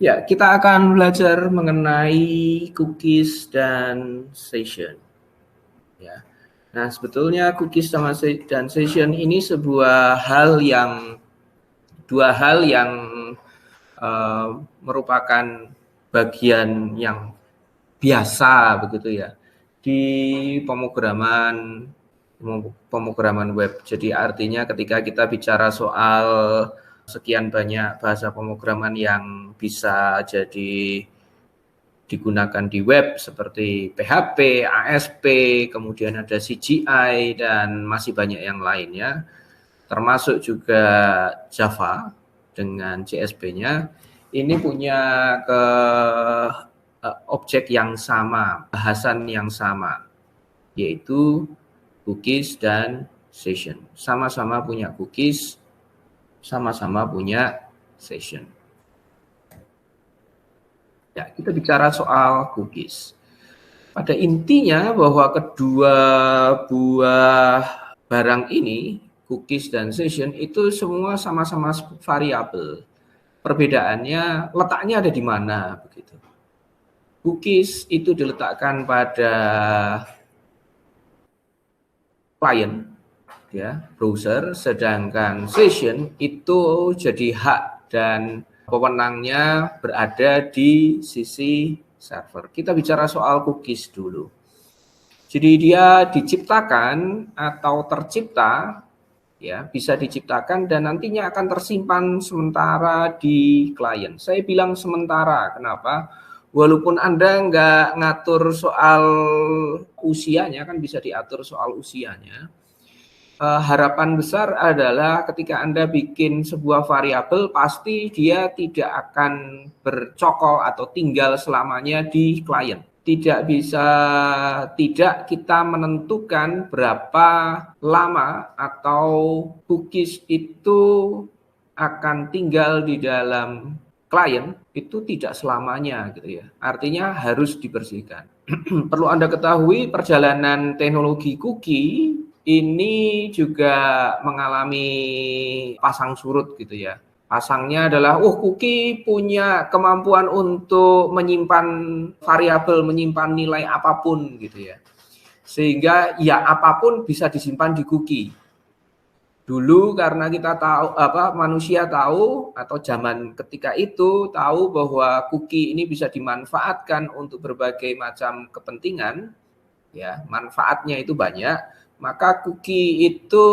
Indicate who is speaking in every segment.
Speaker 1: Ya, kita akan belajar mengenai cookies dan session. Ya. Nah, sebetulnya cookies dan session ini dua hal yang merupakan bagian yang biasa begitu ya di pemrograman web. Jadi artinya ketika kita bicara soal sekian banyak bahasa pemrograman yang bisa jadi digunakan di web seperti PHP, ASP, kemudian ada CGI dan masih banyak yang lainnya, termasuk juga Java dengan JSP-nya, ini punya objek yang sama, bahasan yang sama, yaitu cookies dan session. Sama-sama punya cookies, sama-sama punya session. Ya, kita bicara soal cookies. Pada intinya bahwa kedua buah barang ini, cookies dan session, itu semua sama-sama variabel. Perbedaannya letaknya ada di mana begitu. Cookies itu diletakkan pada client, ya, browser, sedangkan session itu jadi hak dan wewenangnya berada di sisi server. Kita bicara soal cookies dulu. Jadi dia diciptakan atau tercipta, ya, bisa diciptakan dan nantinya akan tersimpan sementara di klien. Saya bilang sementara, kenapa? Walaupun Anda nggak ngatur soal usianya, kan bisa diatur soal usianya. Harapan besar adalah ketika Anda bikin sebuah variabel, pasti dia tidak akan bercokol atau tinggal selamanya di klien. Tidak kita menentukan berapa lama atau cookies itu akan tinggal di dalam klien, itu tidak selamanya gitu ya. Artinya harus dibersihkan. Perlu Anda ketahui perjalanan teknologi cookie ini juga mengalami pasang surut gitu ya. Pasangnya adalah, cookie punya kemampuan untuk menyimpan variabel, menyimpan nilai apapun gitu ya. Sehingga ya apapun bisa disimpan di cookie. Dulu karena kita tahu manusia tahu atau zaman ketika itu tahu bahwa cookie ini bisa dimanfaatkan untuk berbagai macam kepentingan, ya, manfaatnya itu banyak, maka cookie itu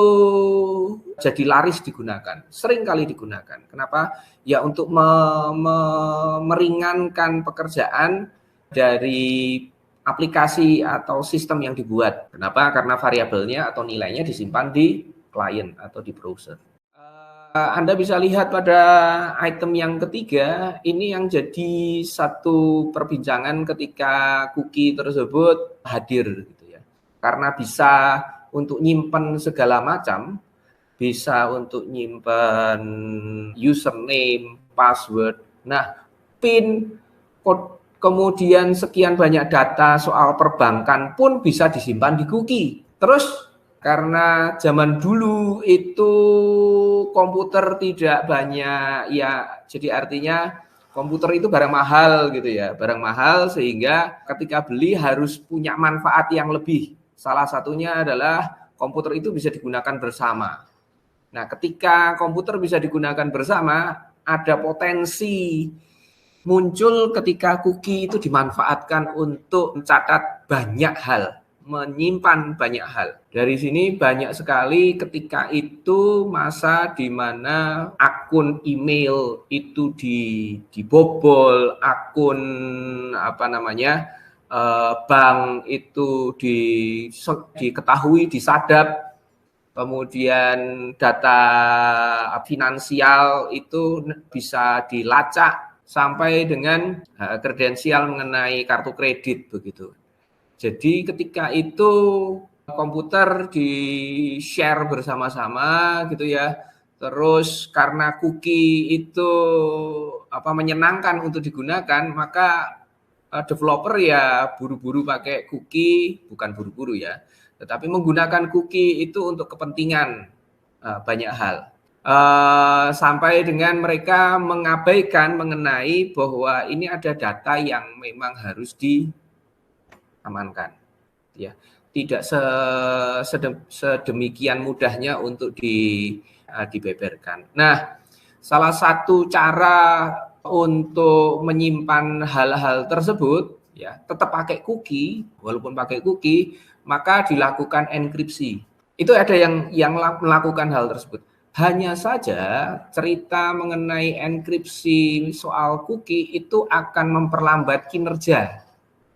Speaker 1: jadi laris digunakan, sering kali digunakan. Kenapa? Ya untuk meringankan pekerjaan dari aplikasi atau sistem yang dibuat. Kenapa? Karena variabelnya atau nilainya disimpan di klien atau di browser. Anda bisa lihat pada item yang ketiga, ini yang jadi satu perbincangan ketika cookie tersebut hadir gitu ya. Karena bisa untuk nyimpen segala macam, bisa untuk nyimpen username, password. Nah, PIN, kemudian sekian banyak data soal perbankan pun bisa disimpan di cookie. Terus karena zaman dulu itu komputer tidak banyak, ya, jadi artinya komputer itu barang mahal gitu ya, barang mahal sehingga ketika beli harus punya manfaat yang lebih. Salah satunya adalah komputer itu bisa digunakan bersama. Nah, ketika komputer bisa digunakan bersama, ada potensi muncul ketika cookie itu dimanfaatkan untuk mencatat banyak hal, menyimpan banyak hal. Dari sini banyak sekali ketika itu masa di mana akun email itu dibobol, akun bank itu diketahui, disadap, kemudian data finansial itu bisa dilacak sampai dengan kredensial mengenai kartu kredit begitu. Jadi ketika itu komputer di-share bersama-sama gitu ya. Terus karena cookie itu menyenangkan untuk digunakan, maka developer ya buru-buru pakai cookie, bukan buru-buru ya, tetapi menggunakan cookie itu untuk kepentingan banyak hal. sampai dengan mereka mengabaikan mengenai bahwa ini ada data yang memang harus diamankan, ya. Tidak sedemikian mudahnya untuk dibeberkan. Nah, salah satu cara untuk menyimpan hal-hal tersebut, ya, tetap pakai cookie, walaupun pakai cookie, maka dilakukan enkripsi. Itu ada yang melakukan hal tersebut. Hanya saja cerita mengenai enkripsi soal cookie itu akan memperlambat kinerja.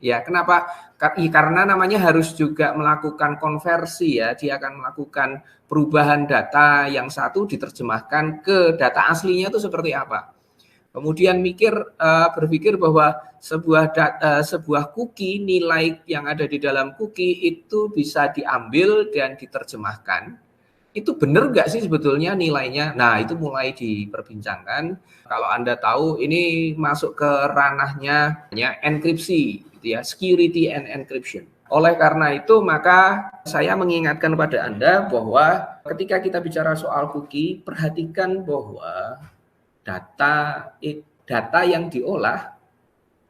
Speaker 1: Ya, kenapa? Karena namanya harus juga melakukan konversi, ya. Dia akan melakukan perubahan data yang satu diterjemahkan ke data aslinya itu seperti apa. Kemudian berpikir bahwa sebuah cookie, nilai yang ada di dalam cookie itu bisa diambil dan diterjemahkan. Itu benar nggak sih sebetulnya nilainya? Nah, itu mulai diperbincangkan. Kalau Anda tahu, ini masuk ke ranahnya enkripsi, gitu ya, security and encryption. Oleh karena itu, maka saya mengingatkan pada Anda bahwa ketika kita bicara soal cookie, perhatikan bahwa data yang diolah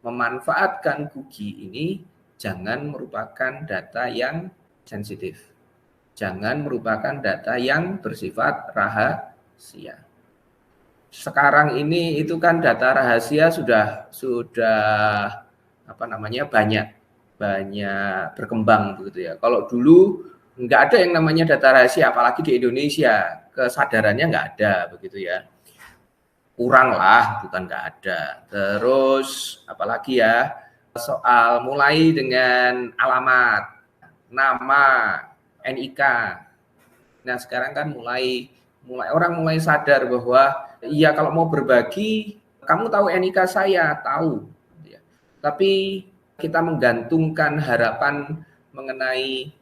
Speaker 1: memanfaatkan cookie ini jangan merupakan data yang sensitif. Jangan merupakan data yang bersifat rahasia. Sekarang ini itu kan data rahasia sudah banyak berkembang begitu ya. Kalau dulu nggak ada yang namanya data rahasia, apalagi di Indonesia, kesadarannya nggak ada begitu ya. Kurang lah, bukan nggak ada. Terus apalagi ya, soal mulai dengan alamat, nama, NIK. Nah, sekarang kan orang mulai sadar bahwa iya, kalau mau berbagi, kamu tahu NIK saya, tahu. Tapi kita menggantungkan harapan mengenai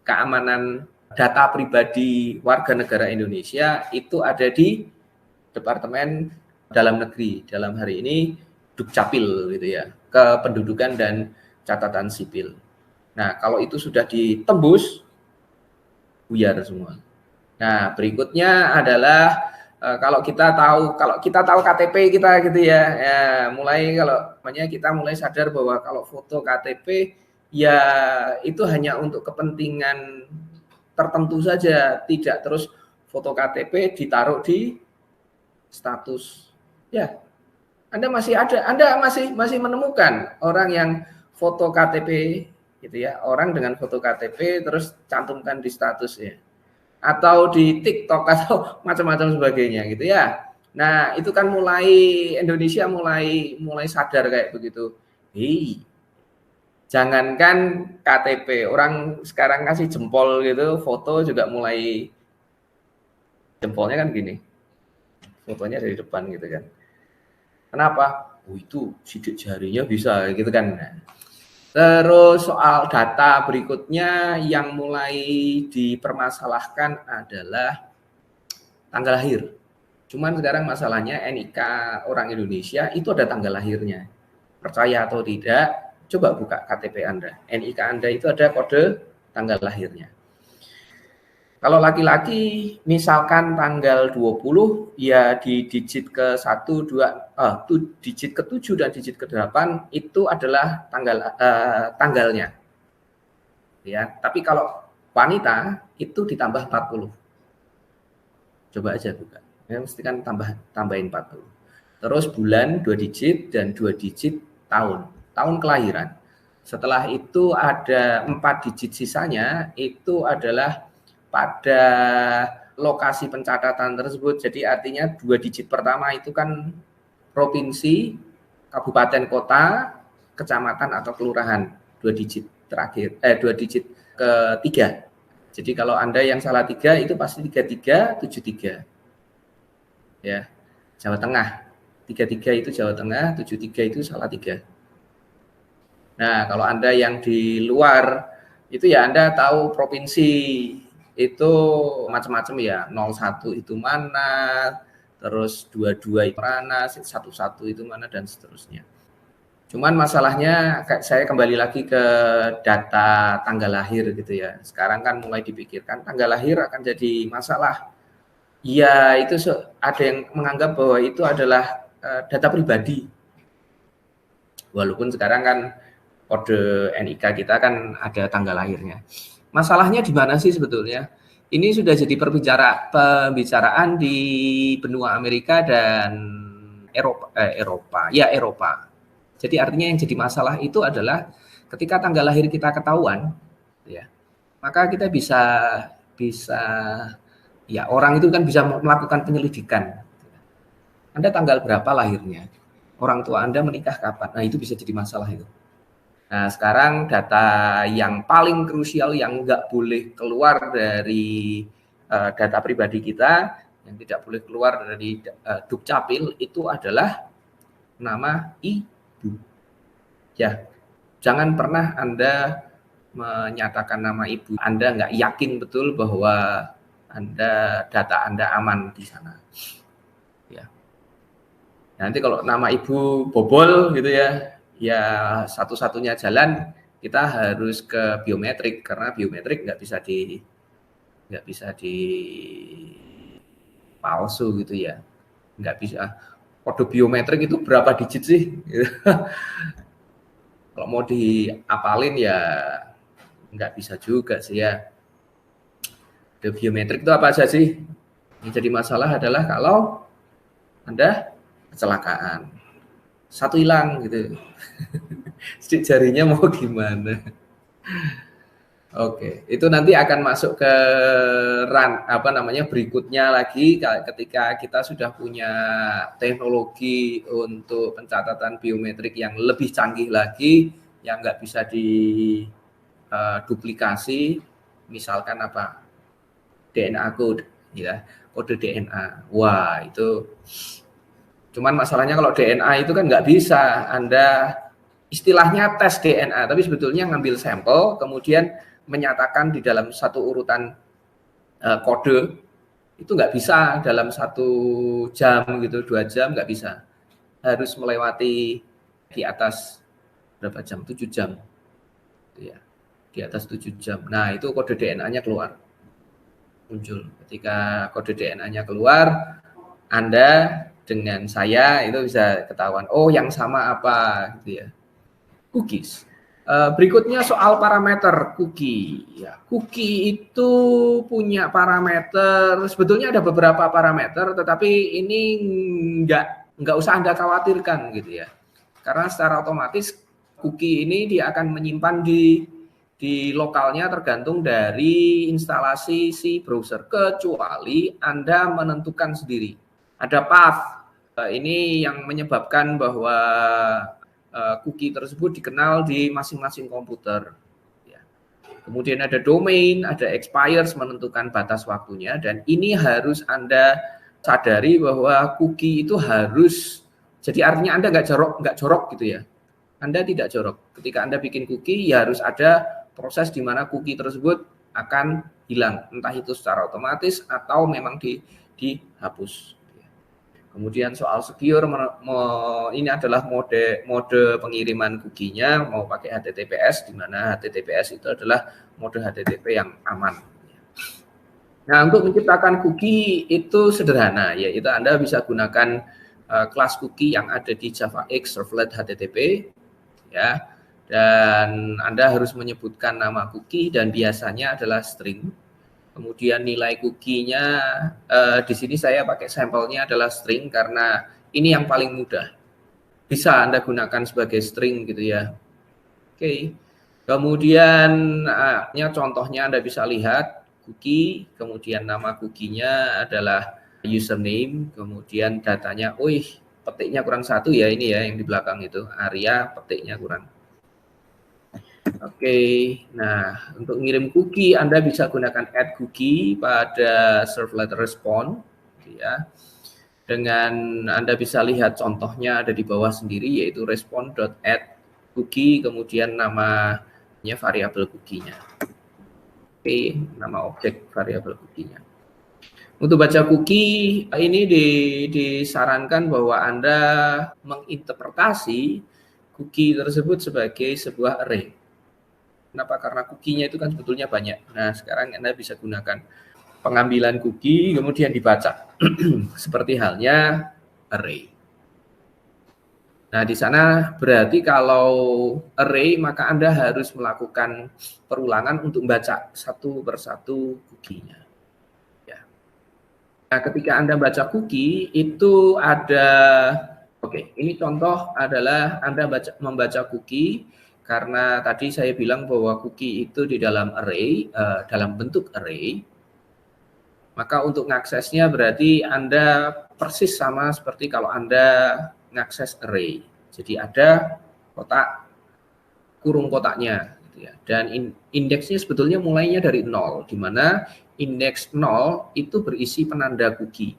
Speaker 1: keamanan data pribadi warga negara Indonesia itu ada di Departemen Dalam Negeri, dalam hari ini Dukcapil gitu ya, Kependudukan dan Catatan Sipil. Nah, kalau itu sudah ditembus, buyar semua. Nah, berikutnya adalah kalau kita tahu KTP kita gitu ya, kita mulai sadar bahwa kalau foto KTP ya itu hanya untuk kepentingan tertentu saja, tidak terus foto KTP ditaruh di status. Ya, Anda masih menemukan orang yang foto KTP gitu ya, orang dengan foto KTP terus cantumkan di status ya, atau di TikTok atau macam-macam sebagainya gitu ya. Nah, itu kan Indonesia mulai sadar kayak begitu. Jangankan KTP, orang sekarang kasih jempol gitu, foto juga mulai jempolnya kan gini. Fotonya dari depan gitu kan. Kenapa? Itu sidik jarinya bisa gitu kan. Terus soal data berikutnya yang mulai dipermasalahkan adalah tanggal lahir. Cuman sekarang masalahnya NIK orang Indonesia itu ada tanggal lahirnya. Percaya atau tidak, coba buka KTP Anda. NIK Anda itu ada kode tanggal lahirnya. Kalau laki-laki misalkan tanggal 20 ya di digit ke-1, 2, digit ke-7 dan digit ke-8 itu adalah tanggalnya. Ya, tapi kalau wanita itu ditambah 40. Coba aja buka. Ya, mesti kan tambahin 40. Terus bulan 2 digit dan 2 digit tahun kelahiran. Setelah itu ada 4 digit sisanya itu adalah pada lokasi pencatatan tersebut. Jadi artinya 2 digit pertama itu kan provinsi, kabupaten, kota, kecamatan atau kelurahan. 2 digit terakhir, 2 digit ketiga. Jadi kalau Anda yang salah 3 itu pasti 3373. Ya, Jawa Tengah. 33 itu Jawa Tengah, 73 itu salah 3. Nah, kalau Anda yang di luar itu ya Anda tahu provinsi itu macam-macam ya, 01 itu mana, terus 22 itu mana, 11 itu mana, dan seterusnya. Cuman masalahnya saya kembali lagi ke data tanggal lahir gitu ya. Sekarang kan mulai dipikirkan tanggal lahir akan jadi masalah. Ya, itu ada yang menganggap bahwa itu adalah data pribadi. Walaupun sekarang kan kode NIK kita kan ada tanggal lahirnya. Masalahnya di mana sih sebetulnya? Ini sudah jadi pembicaraan di benua Amerika dan Eropa. Jadi artinya yang jadi masalah itu adalah ketika tanggal lahir kita ketahuan, ya, maka kita bisa bisa ya orang itu kan bisa melakukan penyelidikan. Anda tanggal berapa lahirnya? Orang tua Anda menikah kapan? Nah, itu bisa jadi masalah itu. Nah, sekarang data yang paling krusial yang nggak boleh keluar dari data pribadi kita, yang tidak boleh keluar dari Dukcapil itu adalah nama ibu. Ya, jangan pernah Anda menyatakan nama ibu Anda nggak yakin betul bahwa data Anda aman di sana. Ya. Nanti kalau nama ibu bobol gitu ya, ya satu-satunya jalan kita harus ke biometrik karena biometrik nggak bisa di palsu gitu ya, nggak bisa. Kode biometrik itu berapa digit sih? Kalau mau diapalin ya nggak bisa juga sih ya. Kode biometrik itu apa aja sih? Yang jadi masalah adalah kalau Anda kecelakaan, satu hilang gitu. Sidik jarinya mau gimana? Oke, itu nanti akan masuk ke berikutnya lagi ketika kita sudah punya teknologi untuk pencatatan biometrik yang lebih canggih lagi, yang nggak bisa diduplikasi, misalkan DNA code, ya, kode DNA. Wah, itu cuman masalahnya kalau DNA itu kan nggak bisa Anda istilahnya tes DNA, tapi sebetulnya ngambil sampel, kemudian menyatakan di dalam satu urutan kode, itu nggak bisa dalam 1 jam gitu, 2 jam nggak bisa. Harus melewati di atas berapa jam? 7 jam. Ya, di atas 7 jam. Nah, itu kode DNA-nya keluar. Muncul. Ketika kode DNA-nya keluar, Anda dengan saya itu bisa ketahuan, oh yang sama apa gitu ya. Cookies. Berikutnya soal parameter cookie. Ya, cookie itu punya parameter, sebetulnya ada beberapa parameter, tetapi ini nggak usah Anda khawatirkan gitu ya. Karena secara otomatis cookie ini dia akan menyimpan di lokalnya tergantung dari instalasi si browser, kecuali Anda menentukan sendiri. Ada path, ini yang menyebabkan bahwa cookie tersebut dikenal di masing-masing komputer. Ya. Kemudian ada domain, ada expires menentukan batas waktunya, dan ini harus Anda sadari bahwa cookie itu harus, jadi artinya Anda nggak jorok gitu ya. Anda tidak jorok. Ketika Anda bikin cookie, ya harus ada proses di mana cookie tersebut akan hilang, entah itu secara otomatis atau memang dihapus. Kemudian soal secure, ini adalah mode pengiriman cookie-nya mau pakai HTTPS, di mana HTTPS itu adalah mode HTTP yang aman. Nah, untuk menciptakan cookie itu sederhana, yaitu Anda bisa gunakan kelas cookie yang ada di JavaX Servlet HTTP, ya, dan Anda harus menyebutkan nama cookie dan biasanya adalah string. Kemudian nilai cookie-nya di sini saya pakai sampelnya adalah string karena ini yang paling mudah. Bisa Anda gunakan sebagai string gitu ya. Oke. Kemudian contohnya Anda bisa lihat cookie, kemudian nama cookie-nya adalah username, kemudian datanya, petiknya kurang 1 ya ini ya yang di belakang itu, area petiknya kurang. Oke, nah untuk ngirim cookie Anda bisa gunakan add cookie pada servlet respond, ya. Dengan Anda bisa lihat contohnya ada di bawah sendiri yaitu respond.add cookie, kemudian namanya variabel cookie-nya. Oke, nama objek variabel cookie-nya. Untuk baca cookie ini disarankan bahwa Anda menginterpretasi cookie tersebut sebagai sebuah array. Kenapa? Karena cookie-nya itu kan sebetulnya banyak. Nah, sekarang Anda bisa gunakan pengambilan cookie kemudian dibaca seperti halnya array. Nah, di sana berarti kalau array maka Anda harus melakukan perulangan untuk membaca satu persatu cookie-nya. Ya. Nah, ketika Anda baca cookie itu ada, ini contoh adalah Anda membaca cookie karena tadi saya bilang bahwa cookie itu di dalam array, dalam bentuk array. Maka untuk mengaksesnya berarti Anda persis sama seperti kalau Anda mengakses array. Jadi ada kotak, kurung kotaknya. Gitu ya. Dan indeksnya sebetulnya mulainya dari 0, di mana indeks 0 itu berisi penanda cookie.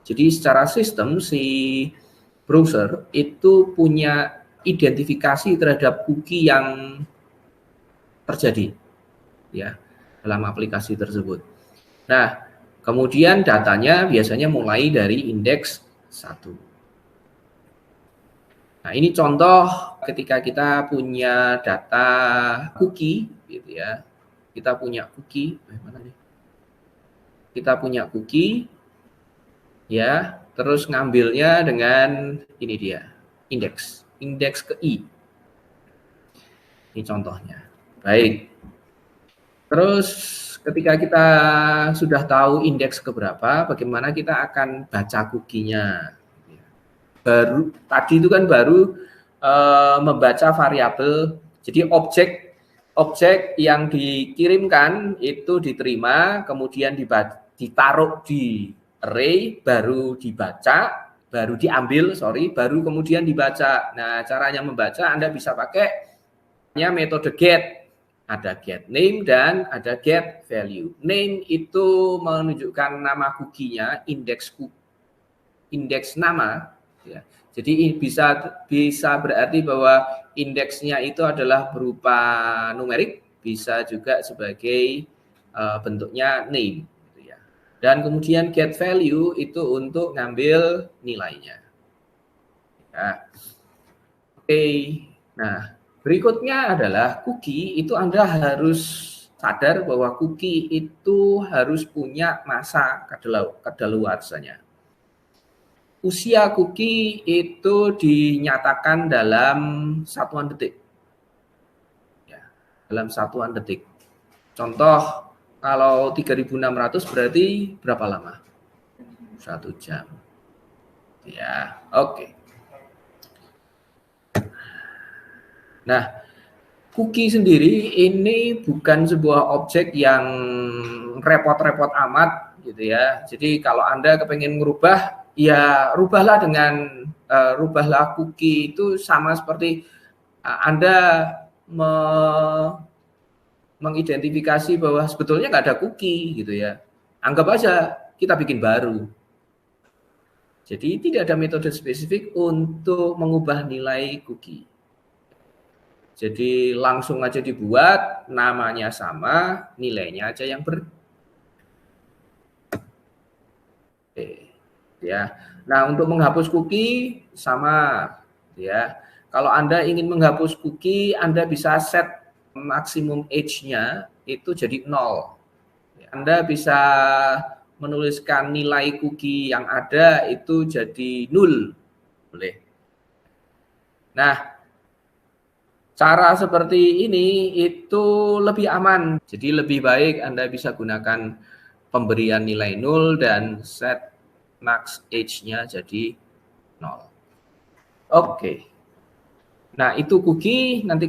Speaker 1: Jadi secara sistem si browser itu punya identifikasi terhadap cookie yang terjadi ya dalam aplikasi tersebut. Nah, kemudian datanya biasanya mulai dari indeks 1. Nah, ini contoh ketika kita punya data cookie, gitu ya. Kita punya cookie, mana nih? Kita punya cookie, ya. Terus ngambilnya dengan ini dia, indeks ke i. Ini contohnya. Baik. Terus ketika kita sudah tahu indeks keberapa, bagaimana kita akan baca cookie-nya? Baru tadi itu kan baru membaca variabel. Jadi objek yang dikirimkan itu diterima, kemudian ditaruh di array, baru dibaca, baru diambil, baru kemudian dibaca. Nah, caranya membaca Anda bisa pakai metode get. Ada get name dan ada get value. Name itu menunjukkan nama cookie-nya, indeks nama. Ya. Jadi bisa berarti bahwa indeksnya itu adalah berupa numerik, bisa juga sebagai bentuknya name. Gitu ya. Dan kemudian get value itu untuk ngambil nilainya. Ya. Oke, nah berikutnya adalah cookie itu Anda harus sadar bahwa cookie itu harus punya masa kadaluarsanya. Usia cookie itu dinyatakan dalam satuan detik. Ya, dalam satuan detik. Contoh, kalau 3.600 berarti berapa lama? 1 jam. Ya, oke. Nah, cookie sendiri ini bukan sebuah objek yang repot-repot amat, gitu ya. Jadi kalau Anda kepengen merubah, ya rubahlah rubahlah cookie itu sama seperti Anda mengidentifikasi bahwa sebetulnya nggak ada cookie gitu ya. Anggap aja kita bikin baru. Jadi tidak ada metode spesifik untuk mengubah nilai cookie. Jadi langsung aja dibuat, namanya sama, nilainya aja yang ya. Nah, untuk menghapus cookie sama ya. Kalau Anda ingin menghapus cookie, Anda bisa set maksimum age-nya itu jadi 0. Anda bisa menuliskan nilai cookie yang ada itu jadi 0. Boleh. Nah, cara seperti ini itu lebih aman. Jadi lebih baik Anda bisa gunakan pemberian nilai 0 dan set max age-nya jadi 0. Oke. Nah, itu cookie. Nanti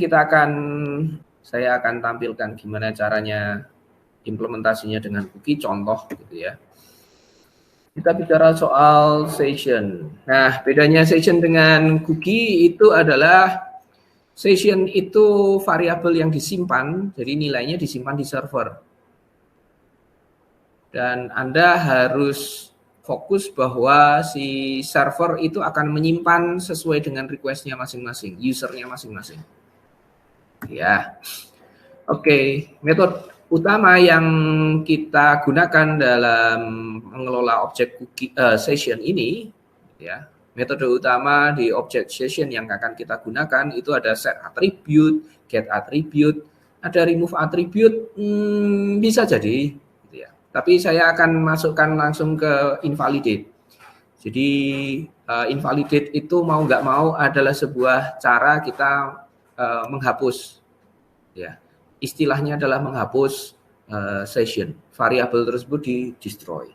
Speaker 1: saya akan tampilkan gimana caranya implementasinya dengan cookie, contoh gitu ya. Kita bicara soal session. Nah, bedanya session dengan cookie itu adalah session itu variabel yang disimpan, jadi nilainya disimpan di server. Dan Anda harus fokus bahwa si server itu akan menyimpan sesuai dengan request-nya masing-masing, usernya masing-masing. Ya, oke. Metode utama yang kita gunakan dalam mengelola objek cookie session ini, ya, metode utama di object session yang akan kita gunakan itu ada set attribute, get attribute, ada remove attribute, bisa jadi, gitu ya. Tapi saya akan masukkan langsung ke invalidate. Jadi invalidate itu mau nggak mau adalah sebuah cara kita menghapus, ya. Istilahnya adalah menghapus session. Variabel tersebut di destroy.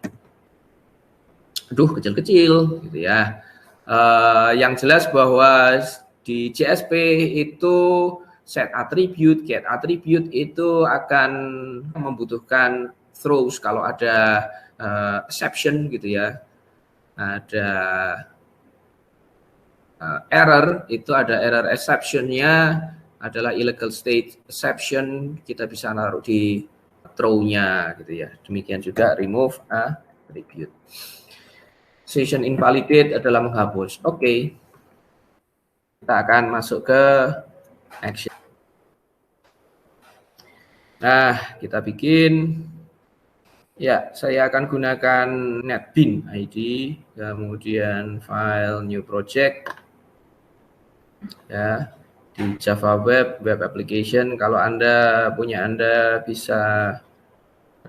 Speaker 1: Aduh, kecil-kecil gitu ya. Yang jelas bahwa di JSP itu set attribute, get attribute itu akan membutuhkan throws kalau ada exception gitu ya. Ada error, itu ada error exception-nya adalah illegal state exception, kita bisa naruh di throw-nya gitu ya. Demikian juga remove attribute. Session invalidate adalah menghapus. Oke. Kita akan masuk ke action. Nah, kita bikin. Ya, saya akan gunakan NetBeans ID, kemudian file new project. Ya, di Java Web, Web Application. Kalau Anda bisa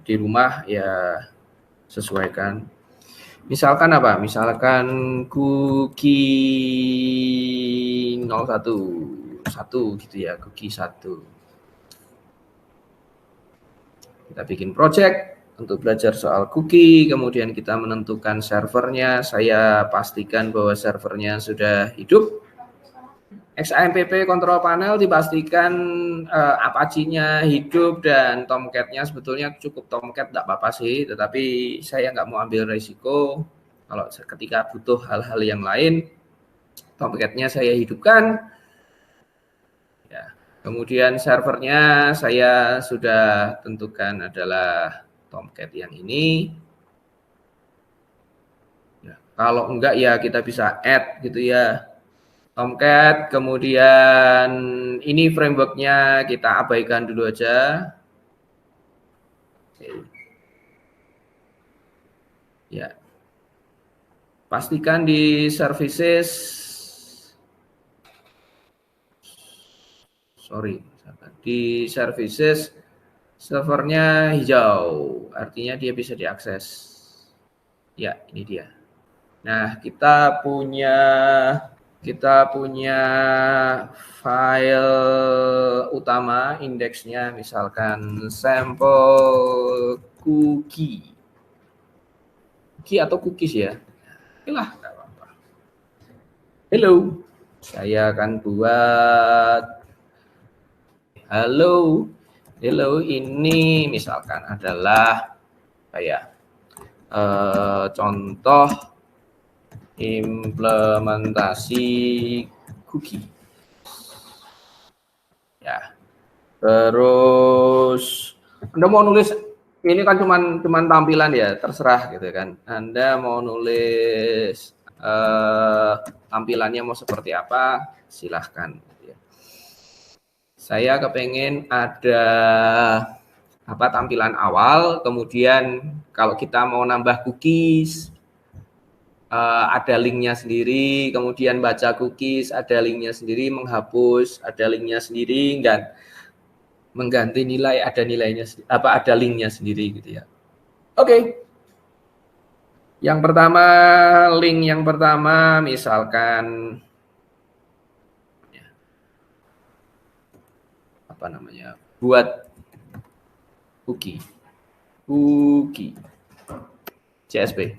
Speaker 1: di rumah, ya sesuaikan. Misalkan apa? Misalkan cookie 1 gitu ya, cookie 1. Kita bikin project untuk belajar soal cookie, kemudian kita menentukan servernya. Saya pastikan bahwa servernya sudah hidup. XAMPP control panel dipastikan Apache-nya hidup dan Tomcat-nya sebetulnya cukup Tomcat, tidak apa-apa sih, tetapi saya nggak mau ambil risiko kalau ketika butuh hal-hal yang lain. Tomcat-nya saya hidupkan. Ya. Kemudian servernya saya sudah tentukan adalah Tomcat yang ini. Ya. Kalau enggak ya kita bisa add gitu ya. Tomcat, kemudian ini framework-nya kita abaikan dulu aja. Oke. Ya. Pastikan di services, di services servernya hijau, artinya dia bisa diakses. Ya, ini dia. Nah, kita punya file utama, indeksnya misalkan sampel cookie atau cookies ya. Itulah, nggak apa-apa. Hello, saya akan buat hello, ini misalkan adalah kayak contoh implementasi cookie. Ya. Terus Anda mau nulis ini kan cuman tampilan ya, terserah gitu kan. Anda mau nulis tampilannya mau seperti apa, silahkan. Saya kepengen ada tampilan awal, kemudian kalau kita mau nambah cookies, ada linknya sendiri, kemudian baca cookies, ada linknya sendiri, menghapus, ada linknya sendiri, dan mengganti nilai, ada nilainya, ada linknya sendiri gitu ya. Oke. Yang pertama, link yang pertama misalkan apa namanya, buat cookie CSP.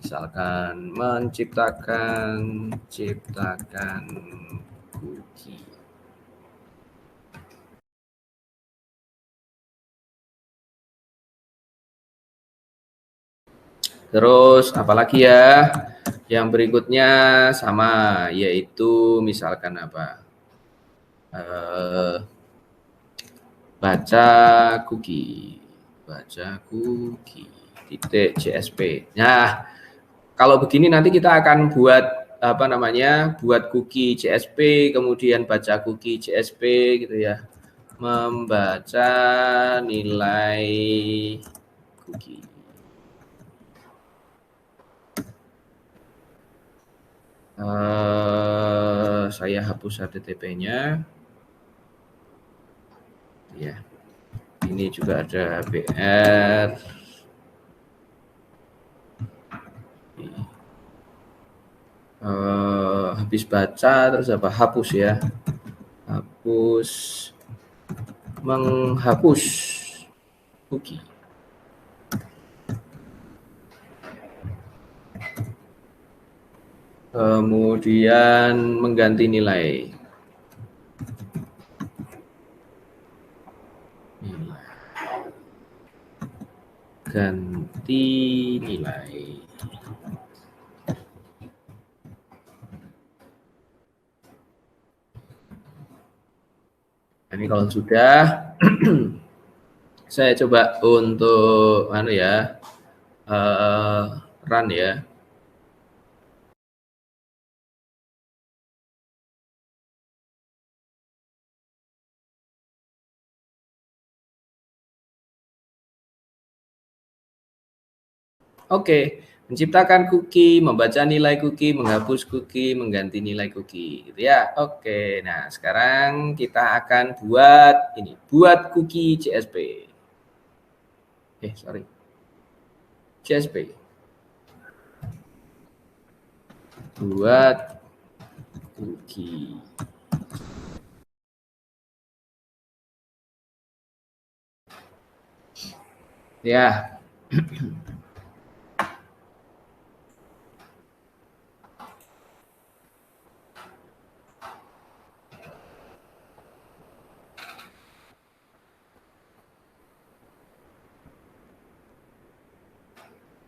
Speaker 1: Misalkan menciptakan cookie. Terus apalagi ya? Yang berikutnya sama, yaitu misalkan apa? Baca cookie titik CSP. Nah, kalau begini nanti kita akan buat buat cookie CSP, kemudian baca cookie CSP gitu ya, membaca nilai cookie. Saya hapus HTTP-nya. Ya, ini Ini juga ada BR. Habis baca terus apa? Hapus ya. Hapus, menghapus cookie. Kemudian mengganti nilai. Ganti nilai. Ini kalau sudah saya coba untuk run ya. Oke, menciptakan cookie, membaca nilai cookie, menghapus cookie, mengganti nilai cookie, gitu ya. Oke, nah sekarang kita akan buat cookie CSP. CSP. Buat cookie. Ya.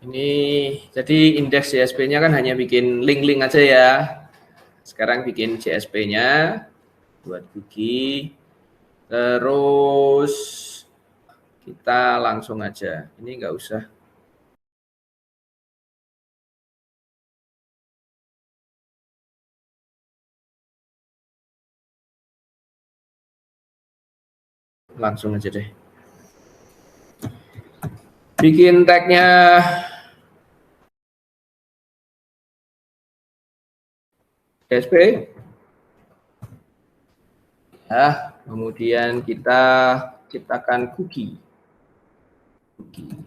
Speaker 1: Ini jadi indeks CSP-nya kan hanya bikin link-link aja ya. Sekarang bikin CSP-nya buat cookie. Terus kita langsung aja. Ini nggak usah. Langsung aja deh. Bikin tag-nya CSP. Ya, kemudian kita ciptakan cookie.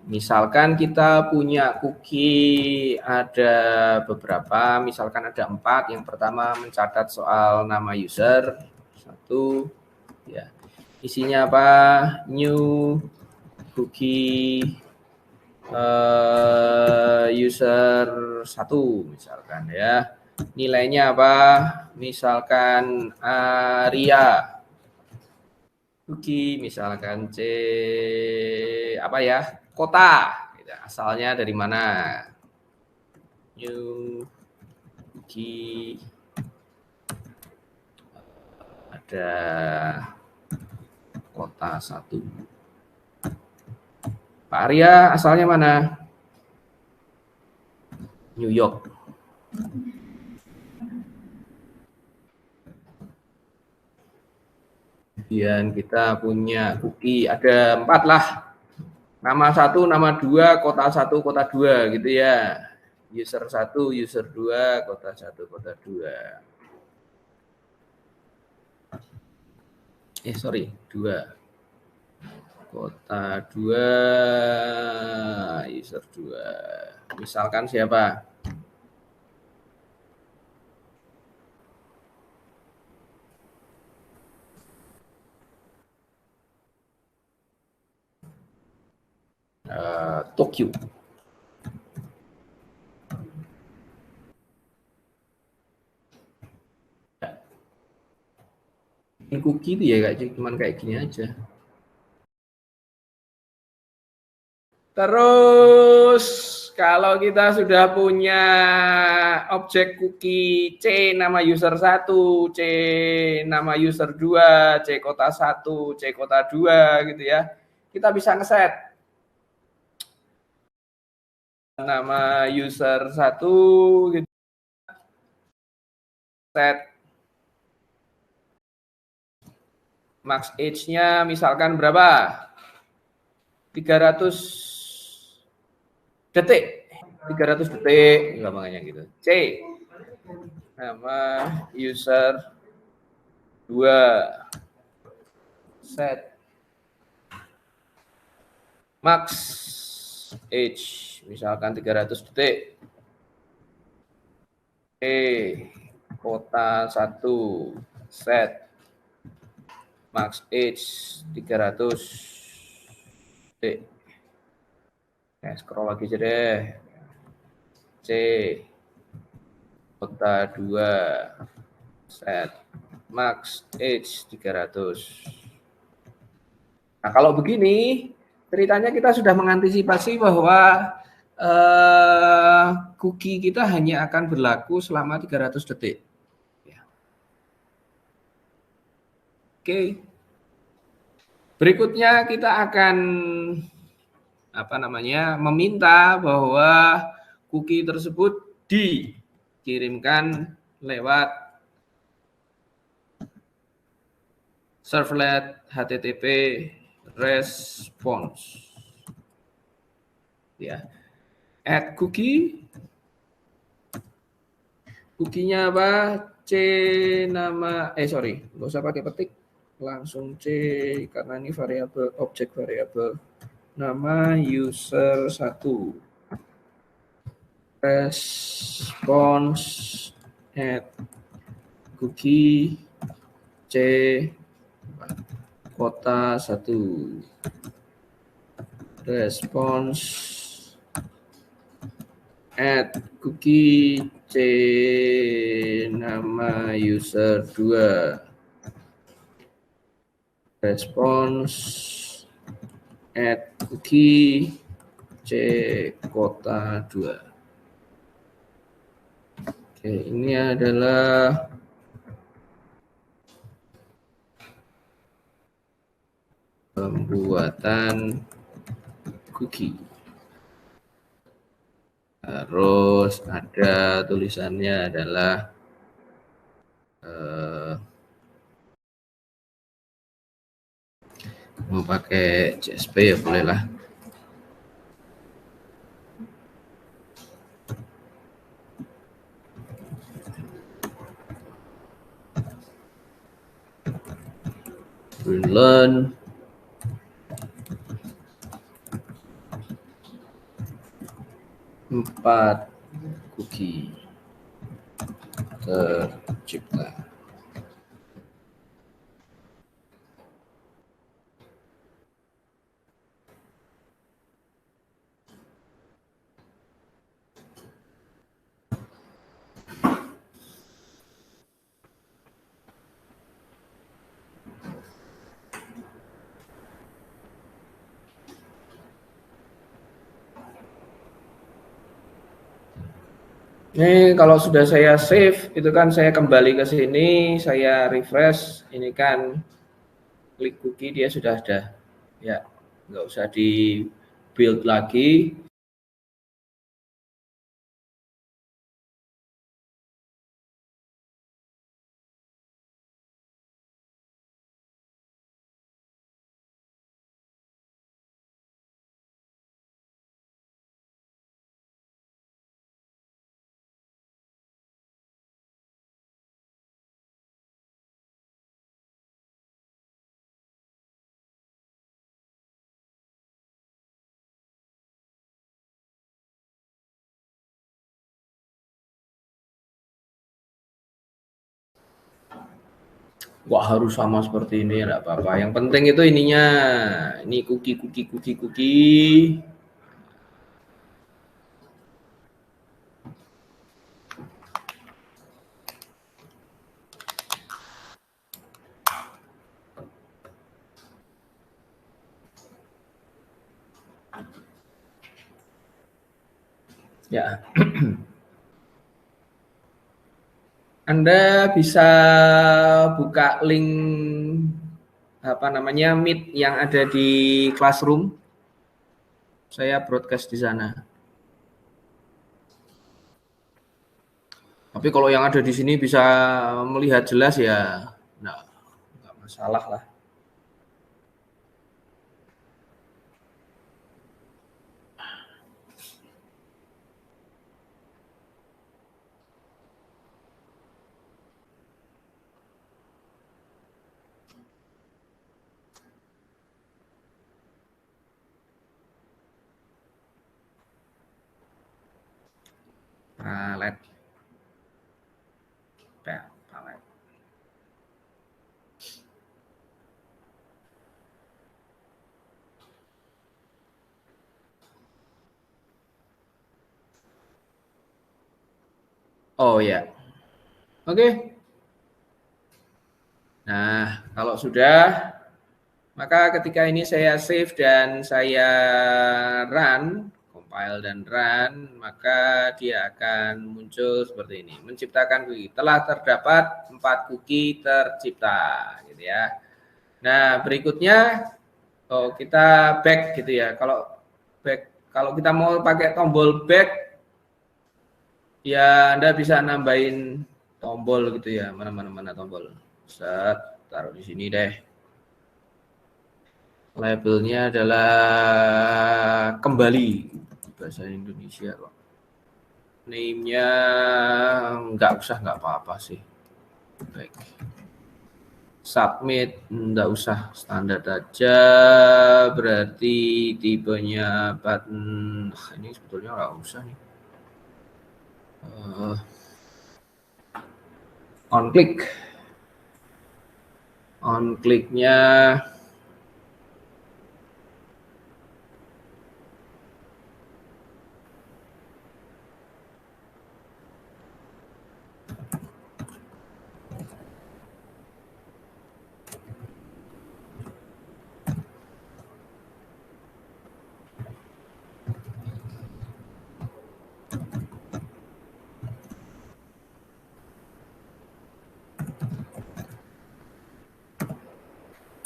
Speaker 1: Misalkan kita punya cookie ada beberapa, misalkan ada 4. Yang pertama mencatat soal nama user, 1 ya. Isinya apa? New cookie user 1 misalkan ya. Nilainya apa? Misalkan Arya. Cookie misalkan apa ya? Kota. Asalnya dari mana? New cookie ada kota 1. Pak Arya asalnya mana? New York. Kemudian kita punya cookie ada 4 lah. Nama 1, nama 2, kota 1, kota 2 gitu ya. User 1, user 2, kota 1, kota 2. 2. Kota 2, user 2. Misalkan siapa? Tokyo. Cookie itu ya cuman kayak gini aja. Terus kalau kita sudah punya objek cookie C nama user 1, C nama user 2, C kota 1, C kota 2 gitu ya. Kita bisa ngeset nama user 1 gitu. Set max age-nya misalkan berapa? 300 detik. 300 detik, gampangnya gitu. C nama user 2 set max age misalkan 300 detik. Kota 1 set max age 300 detik. Scroll lagi aja deh. C kota 2 set max age 300. Nah, kalau begini ceritanya kita sudah mengantisipasi bahwa cookie kita hanya akan berlaku selama 300 detik. Ya. Oke. Berikutnya kita akan meminta bahwa cookie tersebut dikirimkan lewat servlet HTTP response. Ya. Add cookie-nya apa? C nama nggak usah pakai petik, langsung C karena ini variabel objek variabel. Nama user 1. Response add cookie C kota 1. Response add cookie C nama user 2. Response add cookie C kota 2. Oke, ini adalah pembuatan cookie. Terus ada tulisannya adalah mau pakai CSP ya boleh lah. Learn empat cookie tercipta. Ini kalau sudah saya save, itu kan saya kembali ke sini, saya refresh, ini kan klik cookie dia sudah ada. Ya, nggak usah di build lagi. Wah harus sama seperti ini, enggak apa-apa. Yang penting itu ininya, ini cookie. Ya. Anda bisa buka link Meet yang ada di Classroom. Saya broadcast di sana. Tapi kalau yang ada di sini bisa melihat jelas ya, nggak masalah lah. palet. Palet. Oh ya. Oke. Nah, kalau sudah, maka ketika ini saya save dan saya run, compile dan run, maka dia akan muncul seperti ini. Menciptakan cookie. Telah terdapat 4 cookie tercipta, gitu ya. Nah, berikutnya kita back gitu ya. Kalau kita mau pakai tombol back, ya Anda bisa nambahin tombol gitu ya. Mana tombol. Set, taruh di sini deh. Labelnya adalah kembali bahasa Indonesia kok. Name-nya nggak apa-apa sih. Baik. Submit nggak usah, standar aja. Berarti tipenya button. Ini sebetulnya nggak usah nih. On click-nya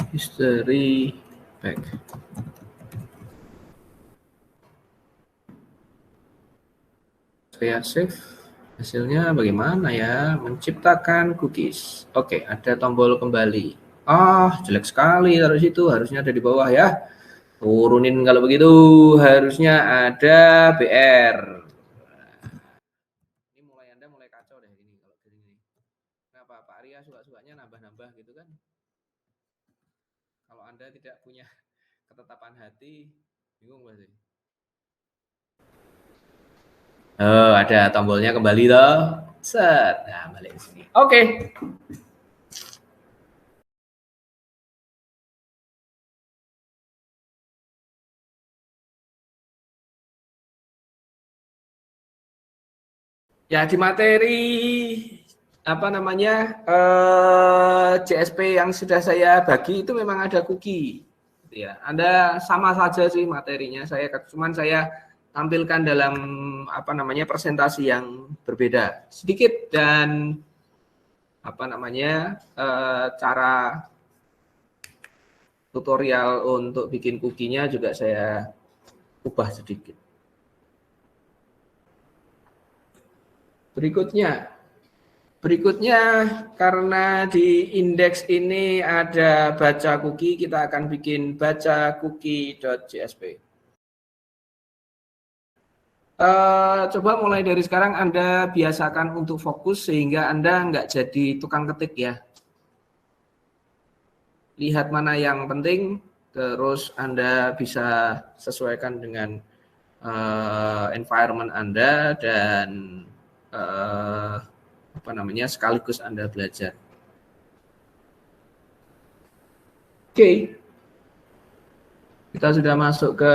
Speaker 1: history back. Saya save. Hasilnya bagaimana ya? Menciptakan cookies. Oke, ada tombol kembali. Jelek sekali taruh situ. Harusnya ada di bawah ya. Turunin kalau begitu. Harusnya ada BR. Ini Anda mulai kacau deh ini kalau gini. Kenapa Pak Arya suka-sukanya nambah-nambah gitu kan? Kalau Anda tidak punya ketetapan hati, bingung pasti. Ada tombolnya kembali toh. Set. Nah, balik ke sini. Oke. Ya, di materi CSP yang sudah saya bagi itu memang ada cookie. Ya, Anda sama saja sih materinya. Cuman saya tampilkan dalam presentasi yang berbeda sedikit, dan cara tutorial untuk bikin cookie-nya juga saya ubah sedikit. Berikutnya karena di indeks ini ada baca cookie, kita akan bikin baca cookie.csp. Coba mulai dari sekarang Anda biasakan untuk fokus sehingga Anda nggak jadi tukang ketik ya. Lihat mana yang penting, terus Anda bisa sesuaikan dengan environment Anda dan sekaligus Anda belajar. Oke. Kita sudah masuk ke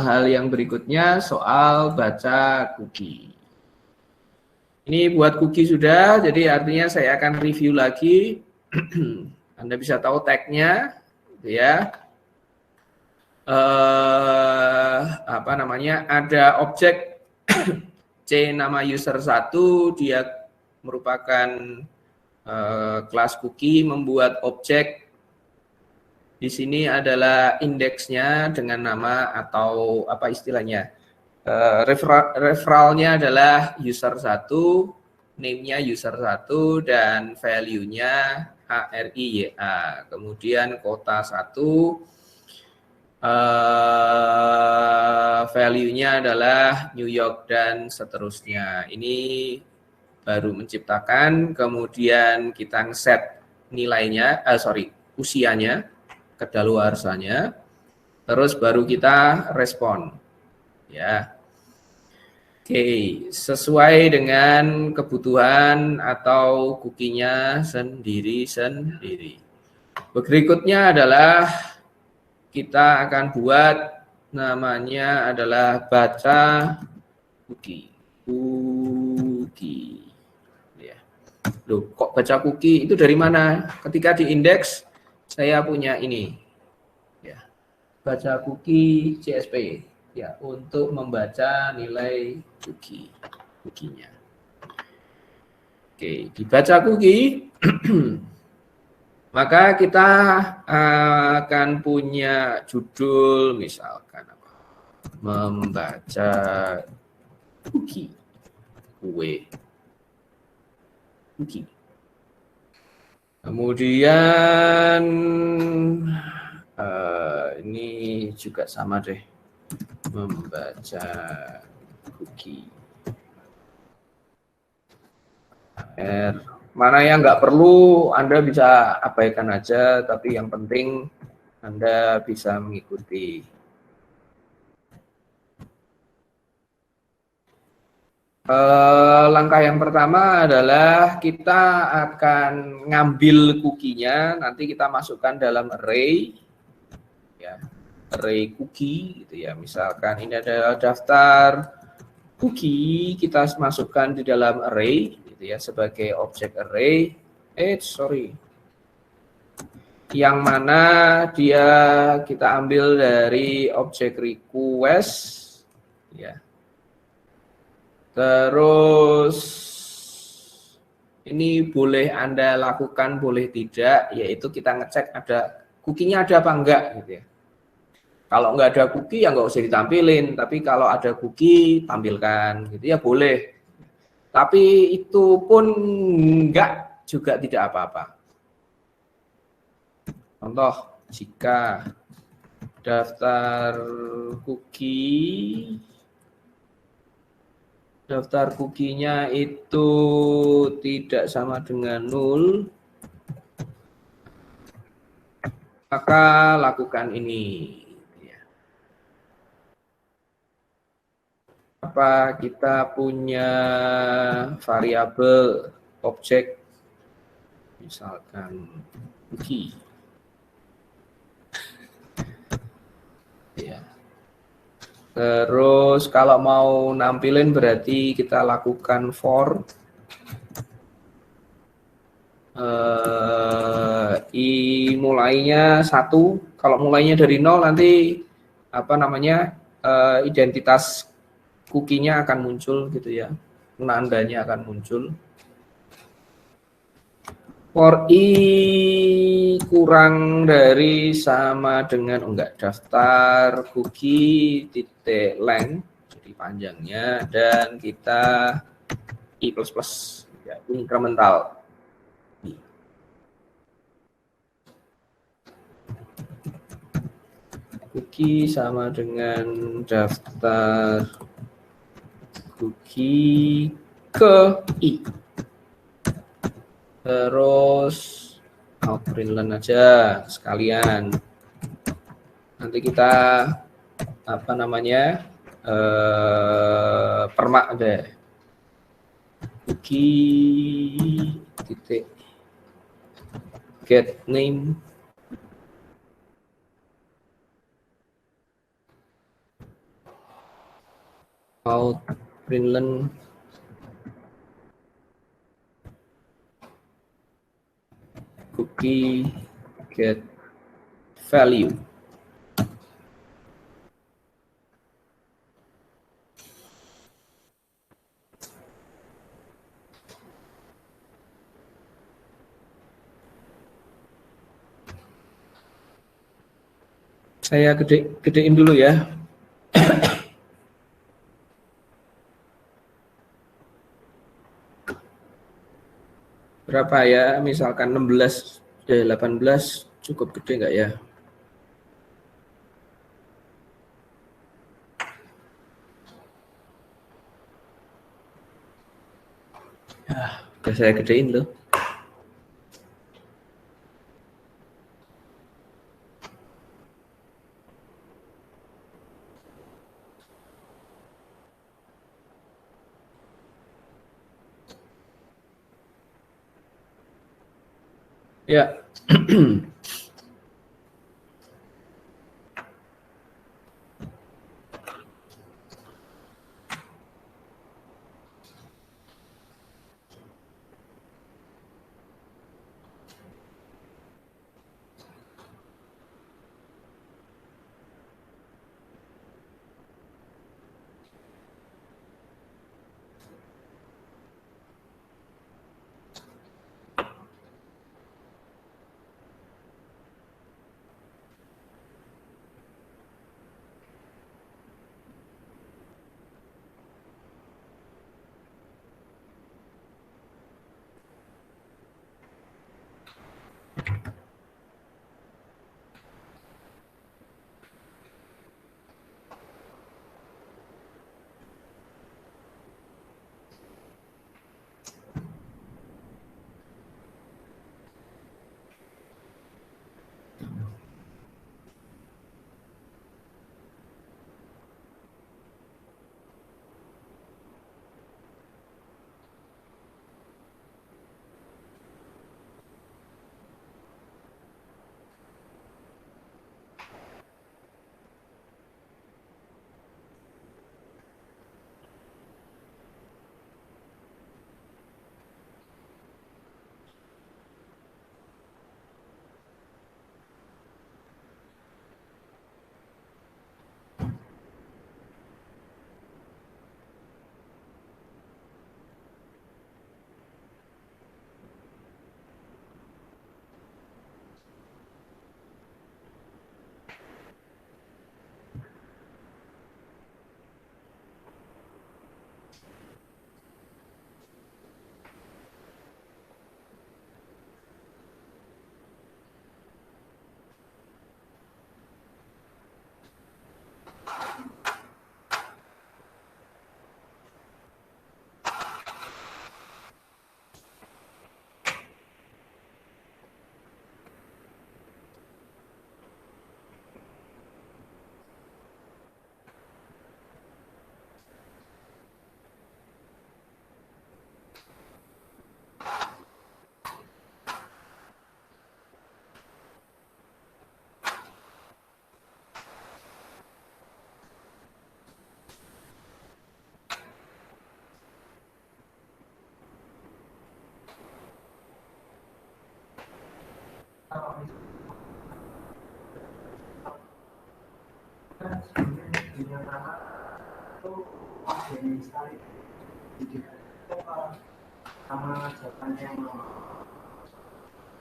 Speaker 1: hal yang berikutnya, soal baca cookie. Ini buat cookie sudah, jadi artinya saya akan review lagi. Anda bisa tahu tag-nya, ya. Ada objek C nama user 1, dia merupakan kelas cookie, membuat objek. Di sini adalah indeksnya dengan nama atau apa istilahnya. Referralnya adalah user 1, name-nya user 1, dan value-nya ARIYA. Kemudian kota 1, value-nya adalah New York dan seterusnya. Ini baru menciptakan, kemudian kita set nilainya, usianya, kedaluarsanya, terus baru kita respon, ya. Oke, sesuai dengan kebutuhan atau cookie-nya sendiri-sendiri. Berikutnya adalah kita akan buat namanya adalah baca cookie. Cookie. Ya. Loh, kok baca cookie itu dari mana? Ketika di indeks saya punya ini. Ya. Baca cookie CSP ya untuk membaca nilai cookie-nya. Oke, dibaca cookie maka kita akan punya judul misalkan apa? Membaca cookie, kue, cookie. Kemudian ini juga sama deh, membaca cookie. Mana yang nggak perlu Anda bisa abaikan aja, tapi yang penting Anda bisa mengikuti. Langkah yang pertama adalah kita akan ngambil cookie-nya, nanti kita masukkan dalam array, ya, array cookie, gitu ya. Misalkan ini adalah daftar cookie, kita masukkan di dalam array, gitu ya, sebagai objek array. Yang mana dia kita ambil dari objek request, ya. Terus ini boleh Anda lakukan, boleh tidak, yaitu kita ngecek ada cookie-nya ada apa enggak gitu ya. Kalau enggak ada cookie ya enggak usah ditampilin, tapi kalau ada cookie tampilkan gitu ya boleh. Tapi itu pun enggak juga tidak apa-apa. Contoh, jika daftar cookie-nya itu tidak sama dengan 0, maka lakukan ini. Apa kita punya variabel objek, misalkan cookie. Ya. Terus kalau mau nampilin berarti kita lakukan for i mulainya 1. Kalau mulainya dari 0 nanti apa namanya identitas cookie-nya akan muncul gitu ya. Nandanya akan muncul. For i kurang dari sama dengan enggak, daftar cookie titik length jadi panjangnya, dan kita i plus plus ya, incremental. Cookie sama dengan daftar cookie ke i. Terus println aja sekalian. Nanti kita apa namanya permak deh. Cookie titik get name out println cookie get value. Saya gedein dulu ya. Berapa ya? Misalkan 16, 18 cukup gede nggak ya? Udah saya gedein loh. Ya.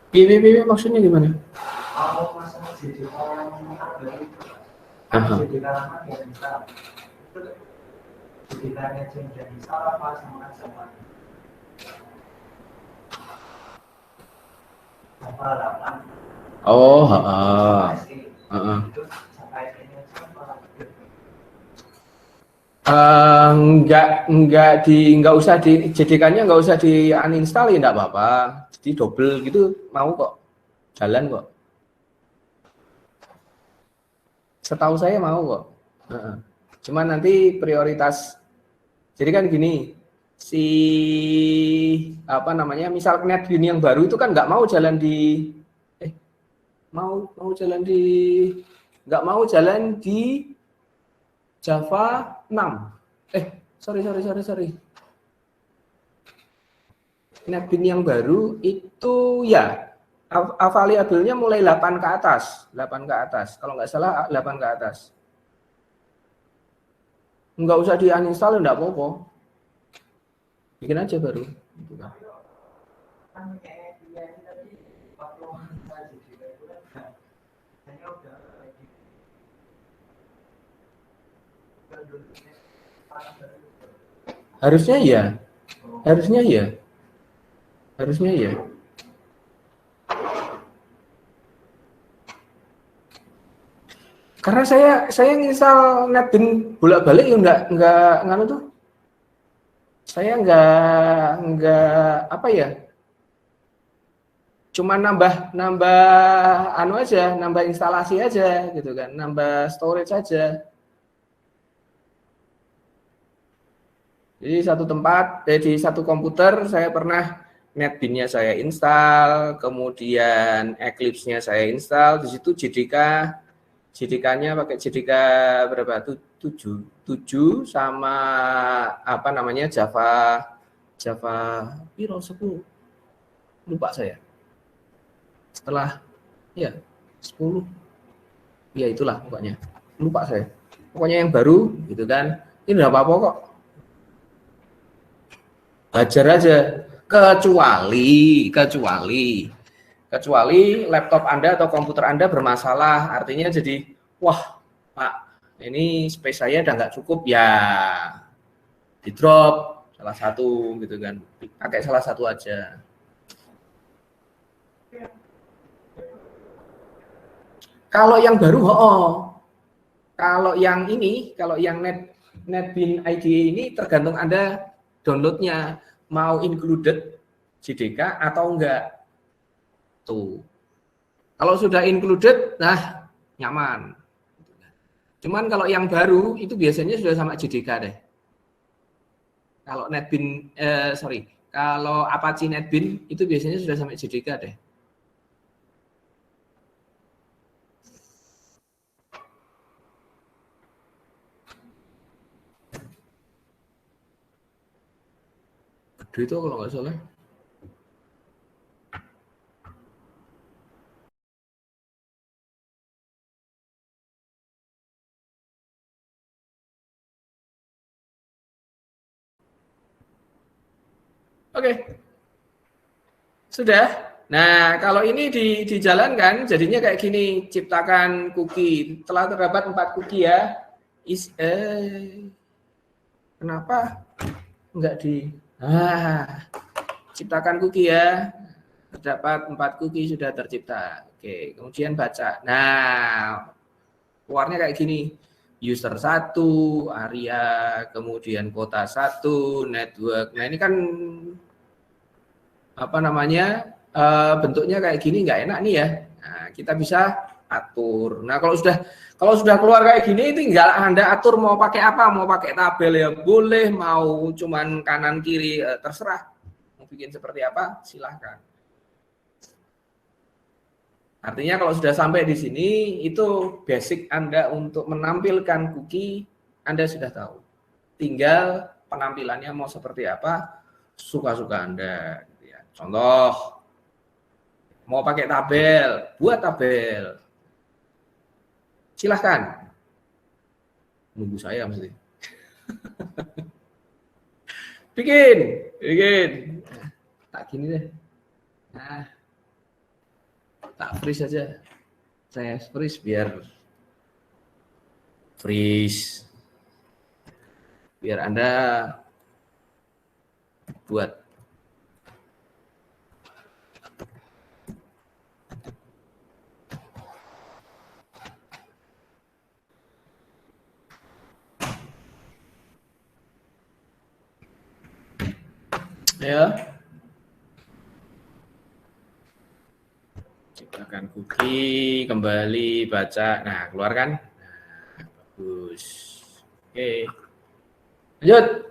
Speaker 1: Piye maksudnya gimana? Aha. Oh, nggak usah dijadikannya, nggak usah di uninstall ya, nggak apa-apa. Jadi double gitu mau kok, jalan kok. Setahu saya mau kok. Cuman nanti prioritas. Jadi kan gini, si apa namanya, misal NetBeans yang baru itu kan nggak mau jalan di nggak mau jalan di Java 6. Sorry. NetBeans yang baru itu ya available-nya mulai 8 ke atas. Kalau nggak salah 8 ke atas. Nggak usah di uninstall, nggak apa-apa. Bikin aja baru. Harusnya ya. Karena saya nginstal NetBeans bolak-balik ya nggak nganu tuh. Saya nggak apa ya. Cuma nambah anu aja, nambah instalasi aja gitu kan, nambah storage aja. Jadi di satu komputer saya pernah NetBeans-nya saya install, kemudian Eclipse-nya saya install, di situ JDK-nya pakai JDK berapa? 7 sama apa namanya Java Piro 10. Lupa saya. Setelah ya 10. Ya itulah pokoknya. Lupa saya. Pokoknya yang baru gitu kan. Ini enggak apa-apa kok. Hajar aja. Kecuali laptop Anda atau komputer Anda bermasalah, artinya jadi, wah Pak, ini space saya udah nggak cukup, ya di drop salah satu gitu kan, pakai salah satu aja. Kalau yang baru, kalau yang ini, kalau yang NetBeans IDE ini tergantung Anda downloadnya mau included JDK atau enggak. Tuh. Kalau sudah included, nah nyaman. Cuman kalau yang baru itu biasanya sudah sama JDK deh. Kalau NetBeans, kalau Apache NetBeans itu biasanya sudah sama JDK deh. Gede itu kalau nggak salah. Oke. Sudah. Nah, kalau ini dijalankan, jadinya kayak gini, ciptakan cookie. Telah terdapat 4 cookie ya. Kenapa enggak ciptakan cookie ya. Terdapat 4 cookie sudah tercipta. Oke, kemudian baca. Nah, keluarnya kayak gini. User 1, area, kemudian kota 1, network. Nah, ini kan apa namanya? Bentuknya kayak gini nggak enak nih ya. Nah, kita bisa atur. Nah, kalau sudah keluar kayak gini, tinggal Anda atur mau pakai apa, mau pakai tabel ya boleh, mau cuman kanan kiri terserah. Mau bikin seperti apa, silahkan. Artinya kalau sudah sampai di sini, itu basic Anda untuk menampilkan cookie, Anda sudah tahu. Tinggal penampilannya mau seperti apa, suka-suka Anda. Contoh, mau pakai tabel, buat tabel. Silahkan. Nunggu saya mesti. bikin. Tak gini deh. Nah, tak freeze aja. Saya freeze biar Anda buat. Ya. Ciptakan cookie, kembali baca. Nah, keluarkan. Nah, bagus. Oke. Lanjut.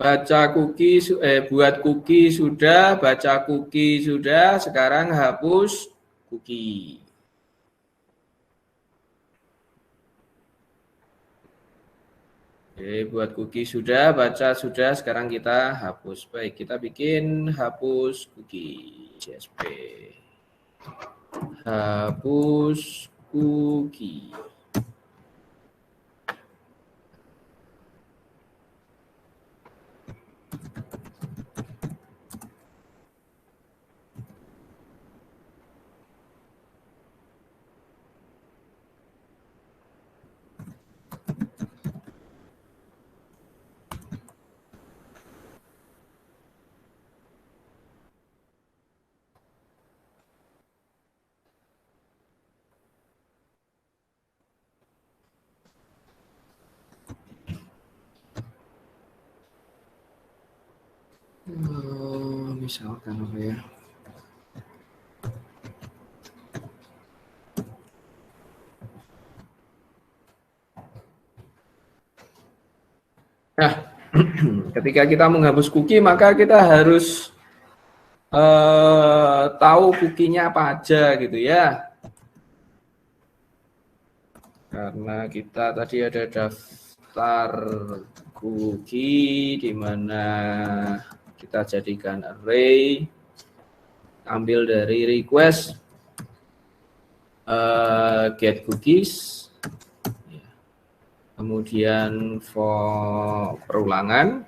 Speaker 1: Buat cookie sudah, baca cookie sudah, sekarang hapus cookie. Oke, buat cookie sudah, baca sudah, sekarang kita hapus. Baik, kita bikin hapus cookie CSP. Hapus cookie. Misalkan apa ya? Nah, ketika kita menghapus cookie, maka kita harus tahu cookie-nya apa aja gitu ya. Karena kita tadi ada daftar cookie di mana kita jadikan array, ambil dari request get cookies, kemudian for perulangan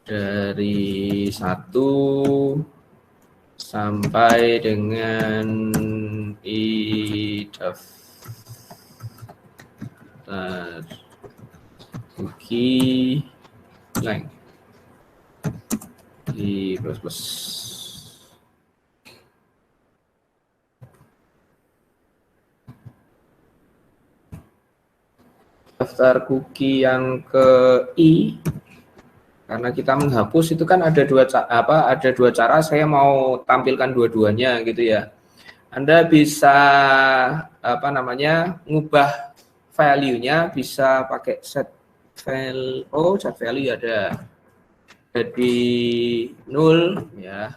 Speaker 1: dari 1 sampai dengan daftar cookie length di plus. Daftar cookie yang ke I, karena kita menghapus itu kan ada dua cara saya mau tampilkan dua-duanya gitu ya. Anda bisa ngubah value-nya, bisa pakai set value ada jadi 0 ya,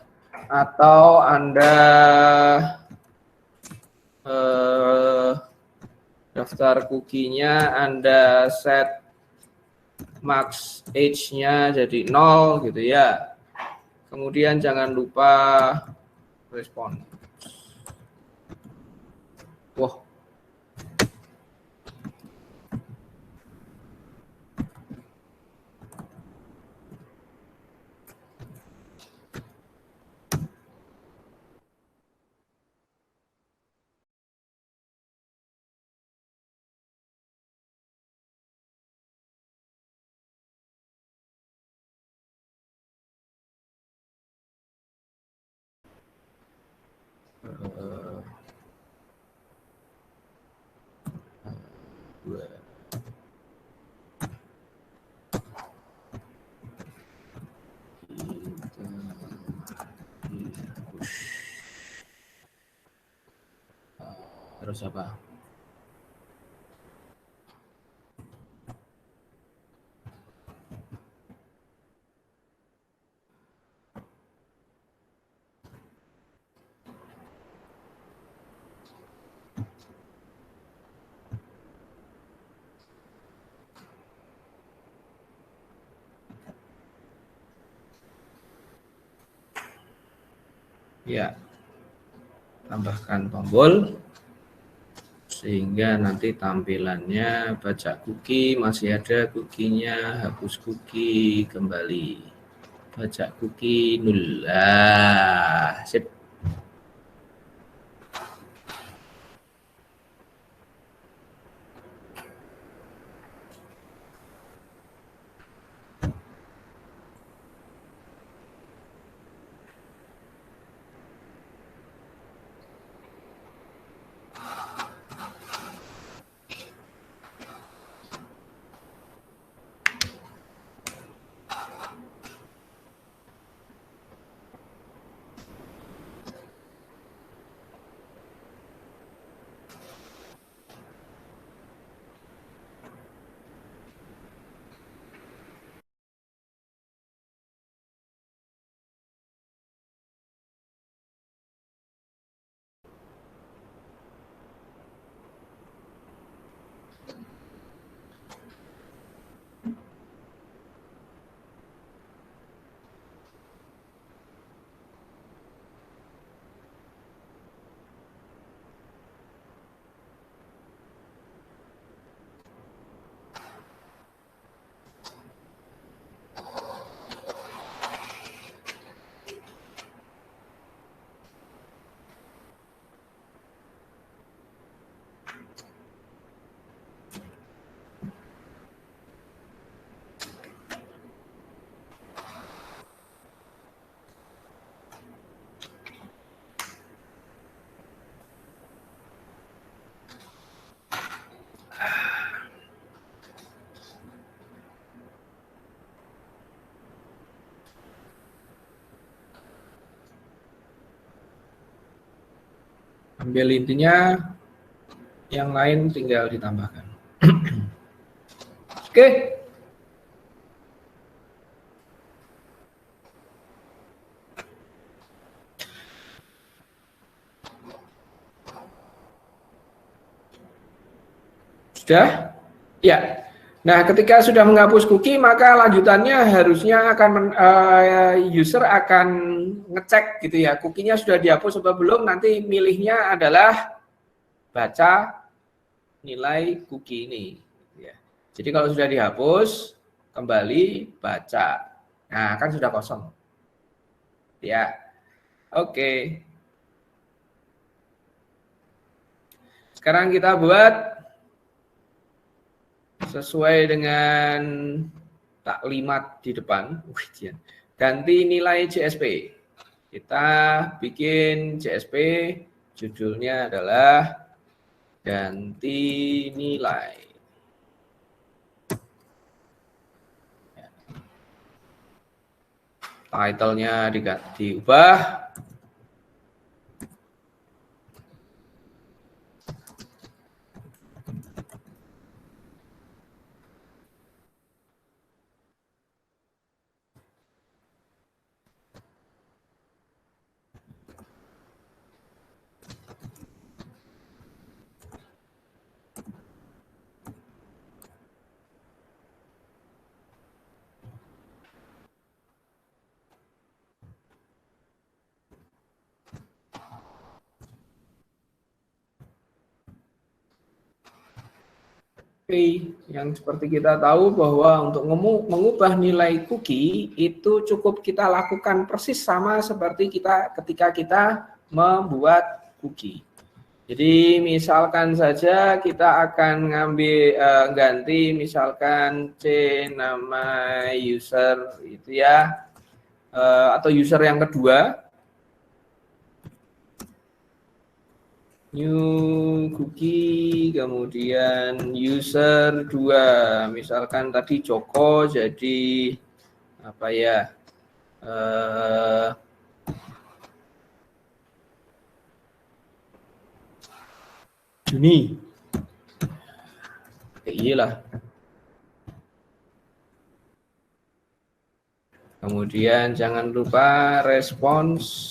Speaker 1: atau Anda daftar cookie-nya Anda set max age-nya jadi 0 gitu ya. Kemudian jangan lupa respon. Wah. Terus apa? Ya, tambahkan tombol sehingga nanti tampilannya baca cookie, masih ada cookie-nya, hapus cookie, kembali baca cookie 0. Sip. Ambil intinya, yang lain tinggal ditambahkan. Oke. Sudah? Ya. Nah, ketika sudah menghapus cookie, maka lanjutannya harusnya user akan ngecek gitu ya, cookie-nya sudah dihapus atau belum. Nanti milihnya adalah baca nilai cookie ini. Ya. Jadi kalau sudah dihapus, kembali baca. Nah, kan sudah kosong. Ya, oke. Sekarang kita buat sesuai dengan taklimat di depan. Ganti nilai CSP. Kita bikin CSP, judulnya adalah ganti nilai. Title-nya diubah. Oke, yang seperti kita tahu bahwa untuk mengubah nilai cookie itu cukup kita lakukan persis sama seperti ketika kita membuat cookie. Jadi misalkan saja kita akan ngambil ganti misalkan C nama user itu ya, atau user yang kedua. New cookie, kemudian user 2, misalkan tadi Joko jadi apa ya, Juni, iyalah. Kemudian jangan lupa respons.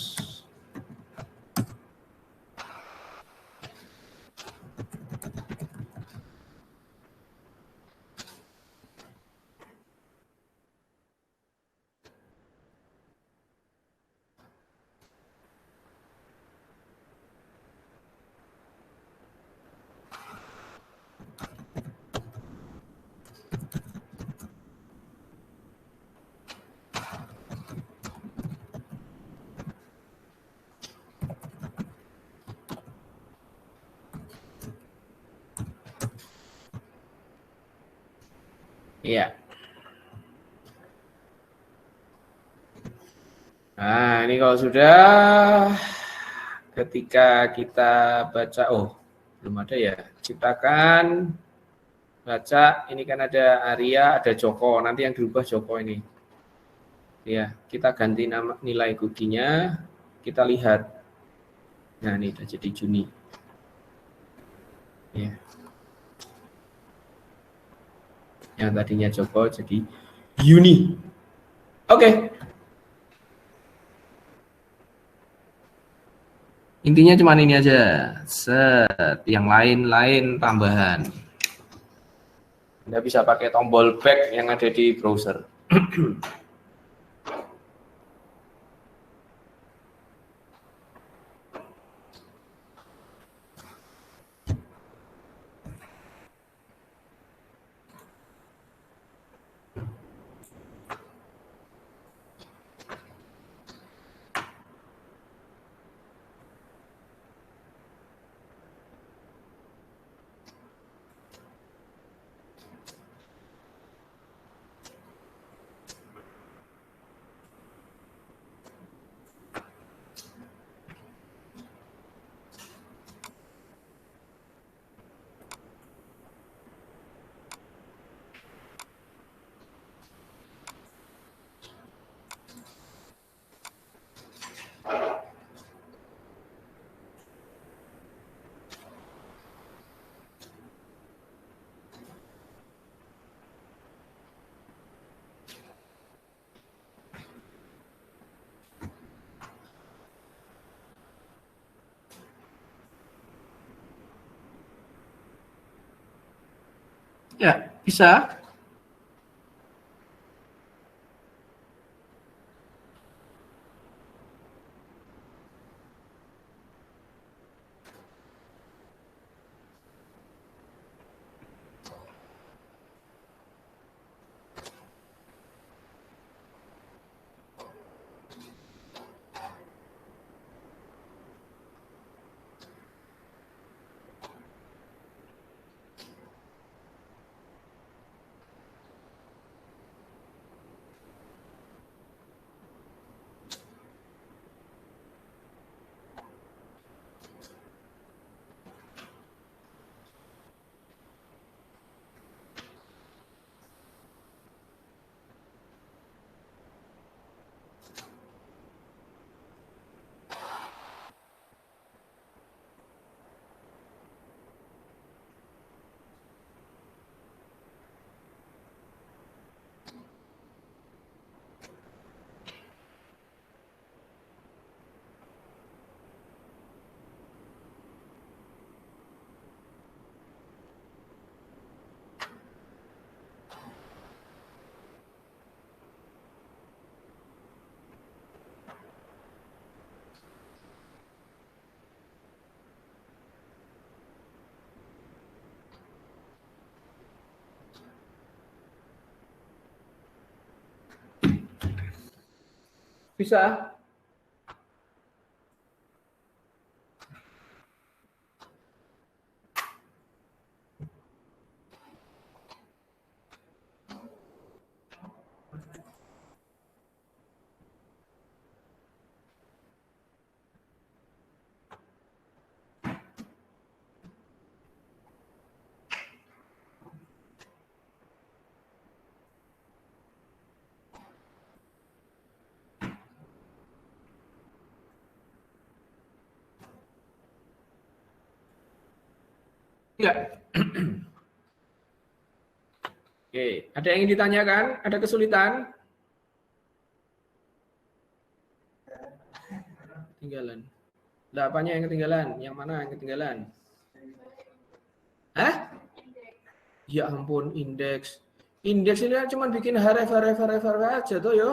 Speaker 1: Iya. Nah, ini kalau sudah, ketika kita baca, belum ada ya, ciptakan, baca, ini kan ada Arya, ada Joko, nanti yang dirubah Joko ini. Ya, kita ganti nilai cookie-nya, kita lihat. Nah, ini sudah jadi Juni. Ya. Yang tadinya Joko jadi Yuni. Oke. Intinya cuma ini aja. Set, yang lain-lain tambahan. Anda bisa pakai tombol back yang ada di browser. Ya, bisa. Bisa. Ya. Oke, ada yang ingin ditanyakan? Ada kesulitan? Ketinggalan. Lah, apanya yang ketinggalan? Yang mana yang ketinggalan? Hah? Ya ampun, indeks. Indeks ini kan cuma bikin href aja tuh yo.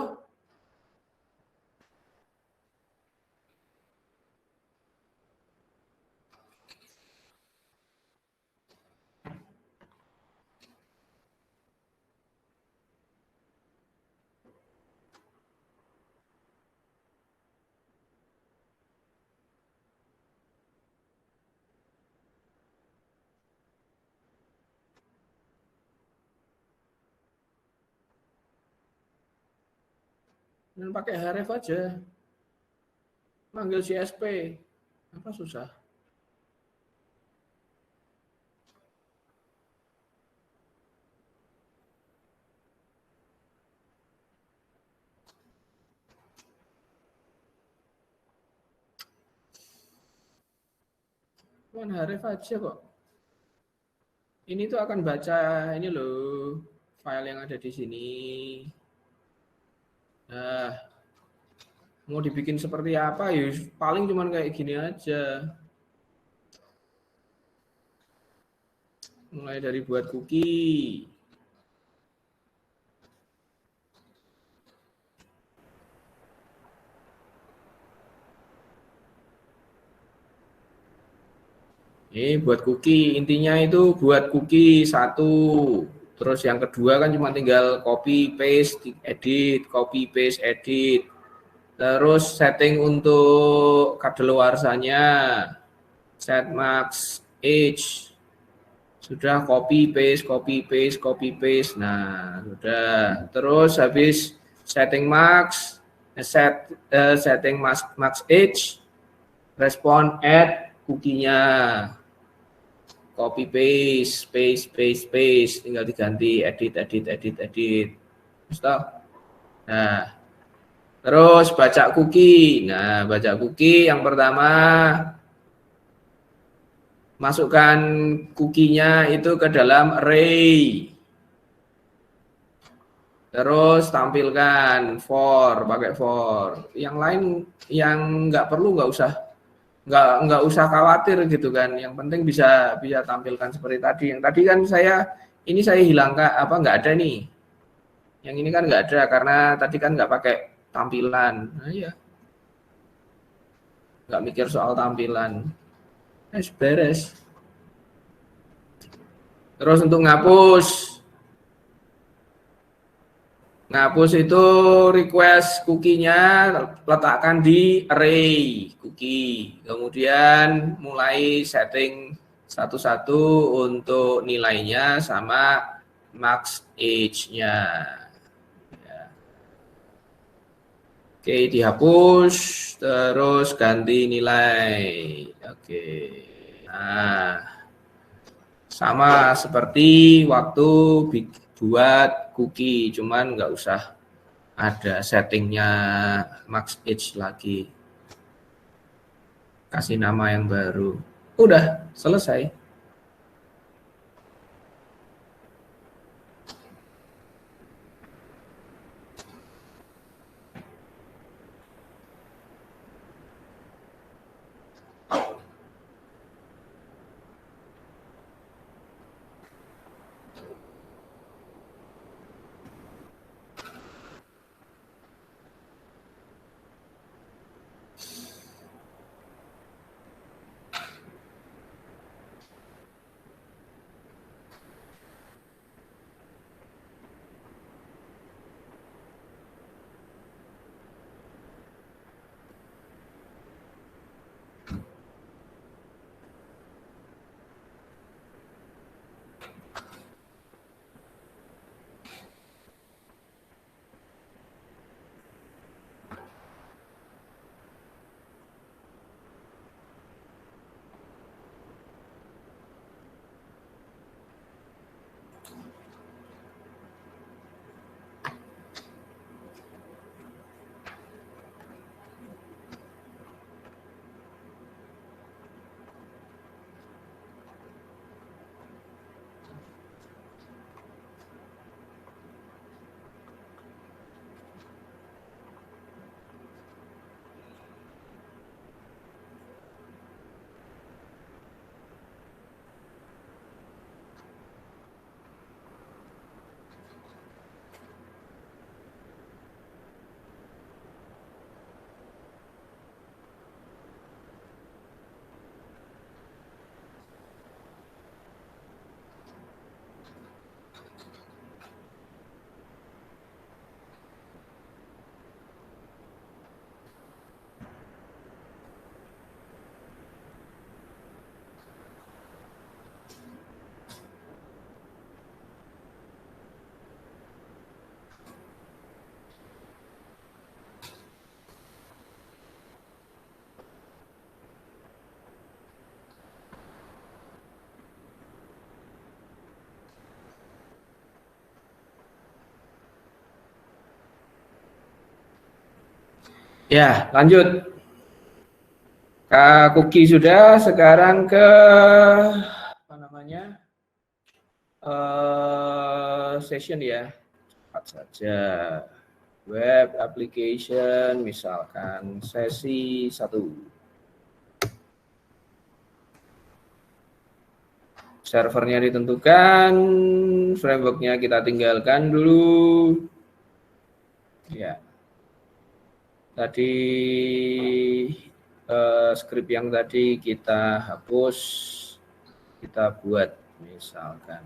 Speaker 1: Dan pakai href aja. Manggil CSP. Apa susah? Cuman href aja kok. Ini tuh akan baca ini loh, file yang ada di sini. Nah, mau dibikin seperti apa ya paling cuman kayak gini aja. Mulai dari buat cookie. Buat cookie, intinya itu buat cookie satu. Terus yang kedua kan cuma tinggal copy, paste, edit, copy, paste, edit. Terus setting untuk kadaluarsanya, set max age. Sudah copy, paste, copy, paste, copy, paste. Nah, sudah. Terus habis setting max, setting max age, respon add cookie-nya. Copy paste, tinggal diganti edit. Nah, terus baca cookie. Nah, baca cookie yang pertama masukkan cookie-nya itu ke dalam array. Terus tampilkan pakai for. Yang lain yang nggak perlu nggak usah khawatir gitu kan. Yang penting bisa tampilkan seperti tadi. Yang tadi kan saya Ini saya hilangkan apa nggak ada nih. Yang ini kan nggak ada karena tadi kan nggak pakai tampilan. Nah, ya nggak mikir soal tampilan. Beres. Terus untuk ngapus itu request cookie-nya letakkan di array cookie. Kemudian mulai setting satu-satu untuk nilainya sama max age-nya. Ya. Oke, dihapus, terus ganti nilai. Oke. Nah, sama seperti waktu buat cookie, cuman nggak usah ada settingnya max age lagi. Kasih nama yang baru. Udah, selesai. Ya, lanjut. Cookie sudah, sekarang ke apa namanya? Session ya. Cepat saja. Web application, misalkan sesi 1. Servernya ditentukan, frameworknya kita tinggalkan dulu. Ya, tadi script yang tadi kita hapus, kita buat misalkan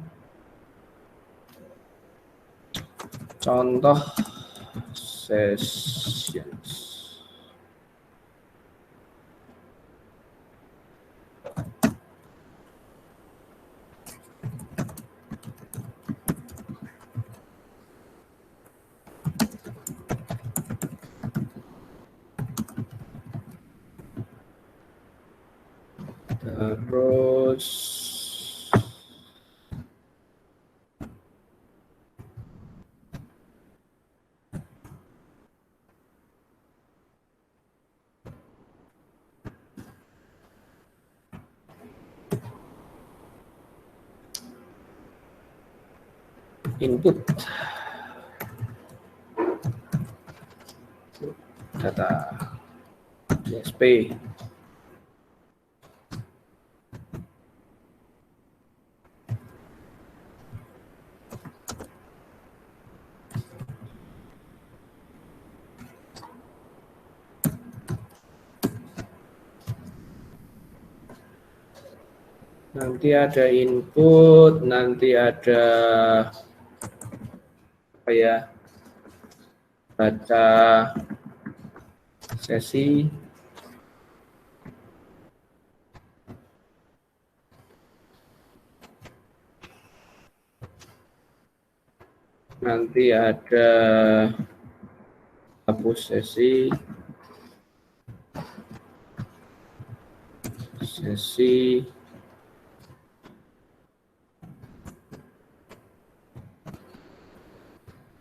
Speaker 1: contoh sessions. Terus input data DSP. Nanti ada input, nanti ada apa ya? Baca sesi. Nanti ada hapus sesi.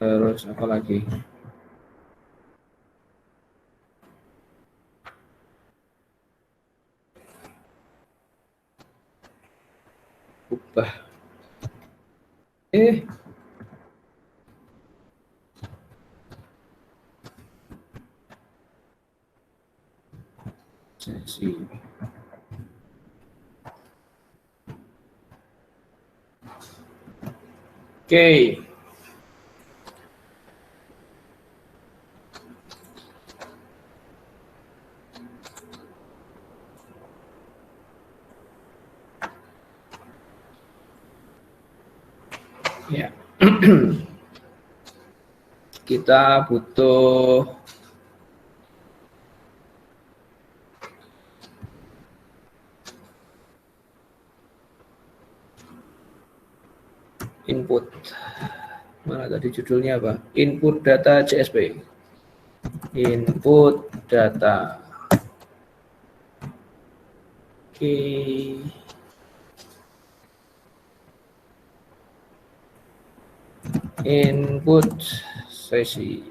Speaker 1: Terus apa lagi? Ubah. Sesi. Oke. Ya. Kita butuh input. Mana tadi judulnya apa? Input data CSP. Input data. Oke. Input session.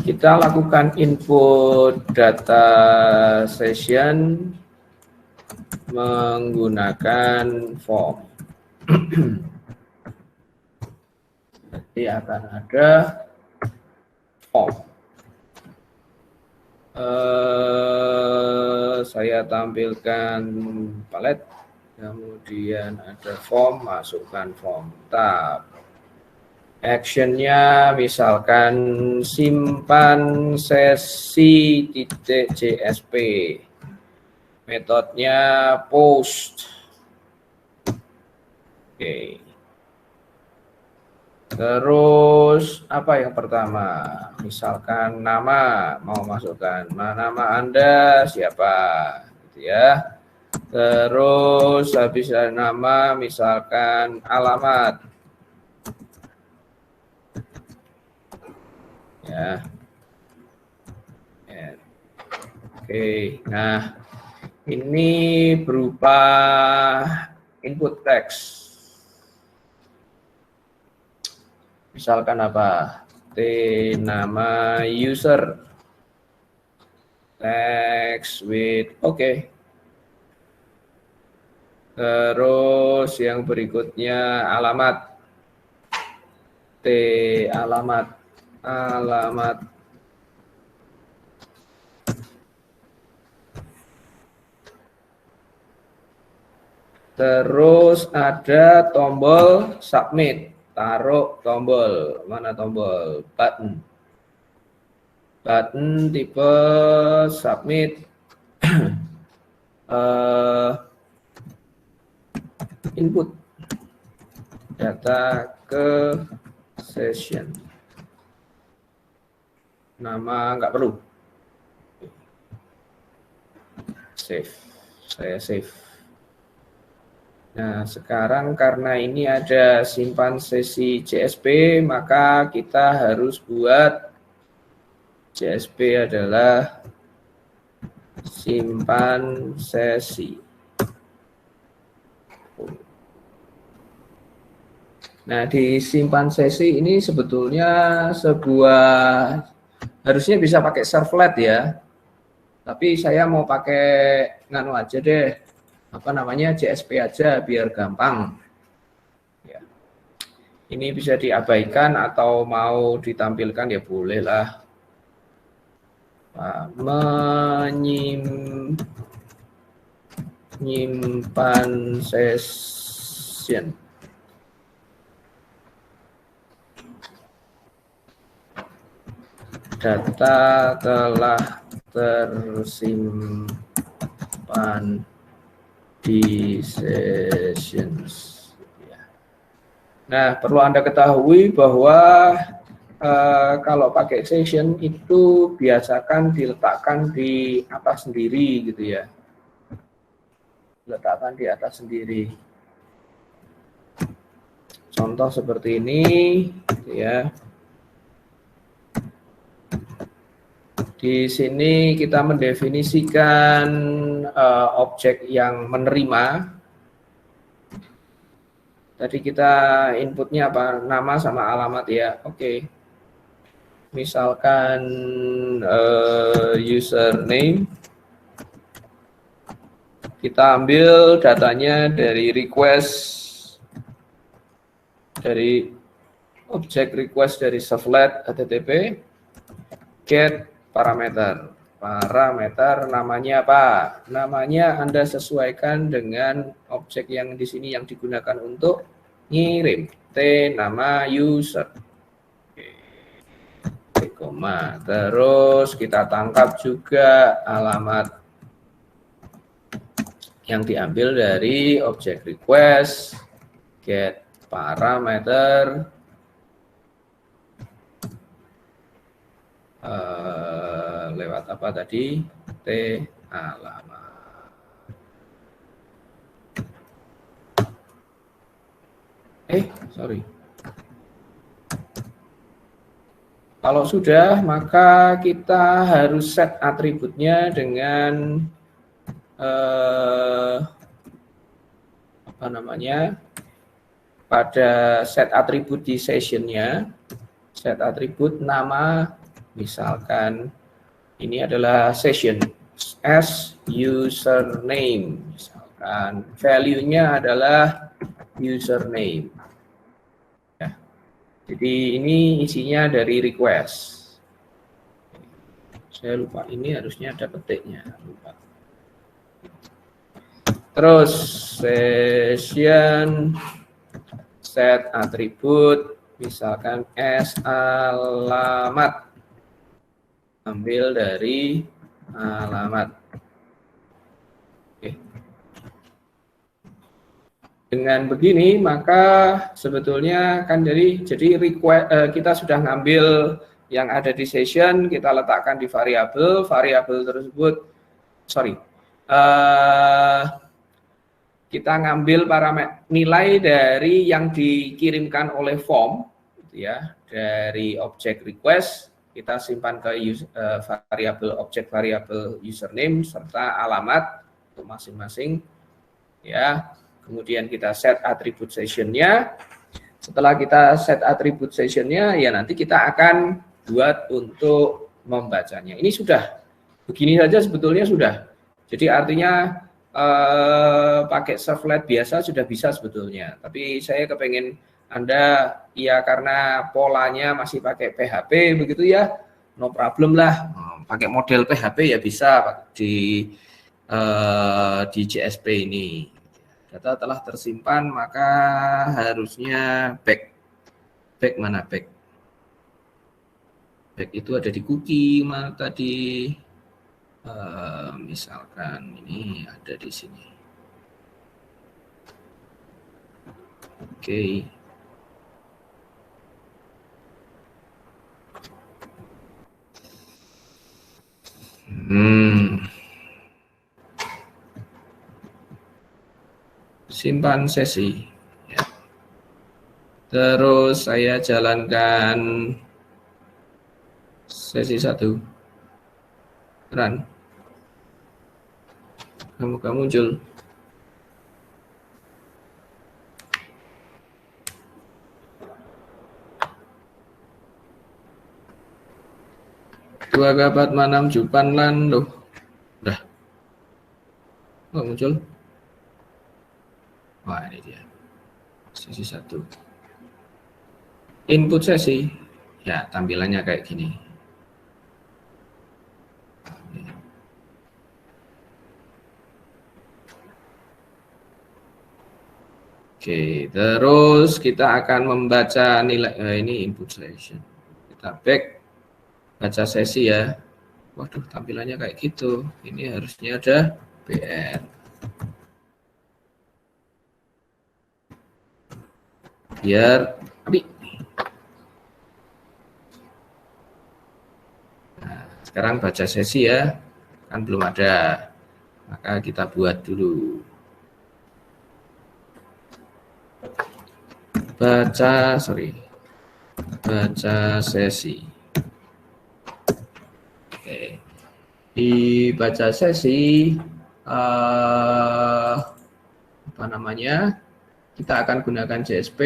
Speaker 1: Kita lakukan input data session menggunakan form. Jadi akan ada form. Saya tampilkan palet, kemudian ada form, masukkan form tab. Actionnya misalkan simpan sesi .csp. Metodenya post. Oke. Terus apa yang pertama? Misalkan nama, mau masukkan nama Anda siapa, gitu ya. Terus habis dari nama misalkan alamat. Ya. Oke, nah ini berupa input teks. Misalkan apa? Nama user. Text with oke. Terus yang berikutnya alamat. Alamat. Terus ada tombol submit. Taruh tombol. Mana tombol? Button. Button tipe submit. Input data ke session. Nama nggak perlu. Save. Saya save. Nah, sekarang karena ini ada simpan sesi CSP, maka kita harus buat CSP adalah simpan sesi. Nah, di simpan sesi ini sebetulnya harusnya bisa pakai servlet ya. Tapi saya mau pakai nganu aja deh. Apa namanya? CSP aja biar gampang. Ya. Ini bisa diabaikan atau mau ditampilkan ya bolehlah. Menyimpan session. data telah tersimpan di sessions. Nah, perlu Anda ketahui bahwa kalau pakai session itu biasakan diletakkan di atas sendiri gitu ya. Letakkan di atas sendiri. Contoh seperti ini gitu ya. Di sini kita mendefinisikan objek yang menerima. Tadi kita inputnya apa? Nama sama alamat ya. Oke. Misalkan username. Kita ambil datanya dari request, dari objek request dari servlet http get parameter. Parameter namanya apa? Namanya Anda sesuaikan dengan objek yang di sini yang digunakan untuk ngirim. T nama user. Oke, koma. Terus kita tangkap juga alamat yang diambil dari objek request get parameter lewat apa tadi? T alamat. Sorry. Kalau sudah, maka kita harus set atributnya dengan apa namanya? Pada set atribut di sessionnya, set atribut nama, misalkan ini adalah session as username, misalkan value-nya adalah username. Ya. Jadi ini isinya dari request. Saya lupa, ini harusnya ada petiknya, lupa. Terus session set atribut, misalkan as alamat, ambil dari alamat. Oke. Dengan begini maka sebetulnya kan jadi request, kita sudah ngambil yang ada di session, kita letakkan di variabel tersebut, kita ngambil parameter nilai dari yang dikirimkan oleh form, gitu ya, dari objek request kita simpan ke objek variabel username serta alamat untuk masing-masing, ya. Kemudian kita set atribut sessionnya. Setelah kita set atribut sessionnya, ya nanti kita akan buat untuk membacanya. Ini sudah begini saja sebetulnya sudah. Jadi artinya pakai servlet biasa sudah bisa sebetulnya, tapi saya kepengen Anda ya karena polanya masih pakai PHP begitu ya, no problem lah, pakai model PHP ya bisa di JSP ini. Data telah tersimpan maka harusnya back mana back itu ada di cookie mana tadi. Misalkan ini ada di sini. Oke. Simpan sesi. Ya. Terus saya jalankan sesi 1. Run. Kamu muncul. Dua gapat manam jupan lan loh. Udah. Oh, muncul. Wah, ini dia. Sesi 1. Input sesi. Ya, tampilannya kayak gini. Oke, terus kita akan membaca nilai ini input session. Kita back baca sesi ya. Waduh, tampilannya kayak gitu. Ini harusnya ada BR. Biar tapi nah, sekarang baca sesi ya. Kan belum ada. Maka kita buat dulu. Baca sesi. Oke. Di baca sesi apa namanya? Kita akan gunakan JSP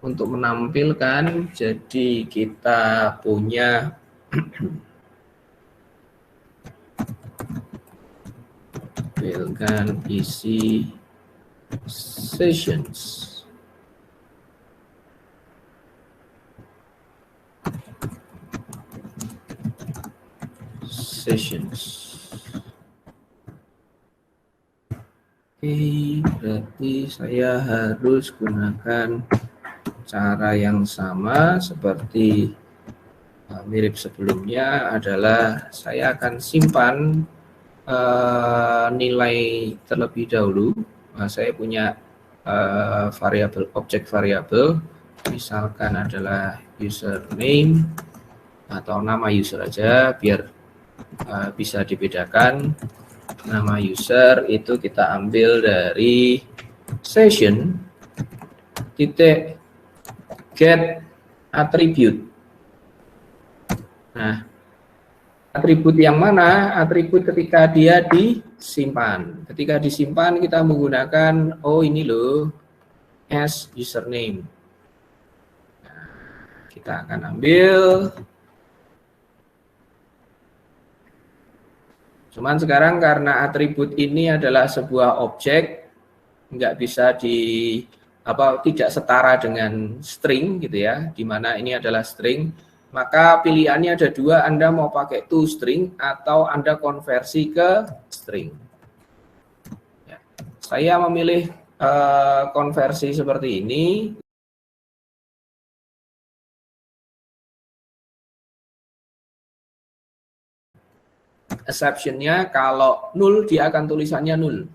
Speaker 1: untuk menampilkan. Jadi kita punya tampilkan isi sessions. Oke, berarti saya harus gunakan cara yang sama seperti mirip sebelumnya, adalah saya akan simpan nilai terlebih dahulu. Saya punya variabel, objek variabel, misalkan adalah username atau nama user aja biar bisa dibedakan. Nama user itu kita ambil dari session titik get attribute. Nah, atribut yang mana? Atribut ketika dia disimpan. Ketika disimpan kita menggunakan, oh ini loh, as username. Nah, kita akan ambil. Cuman sekarang karena atribut ini adalah sebuah objek, nggak bisa tidak setara dengan string gitu ya, di mana ini adalah string, maka pilihannya ada dua, Anda mau pakai toString atau Anda konversi ke string. Ya, saya memilih konversi seperti ini. Exception-nya kalau nul dia akan tulisannya nul.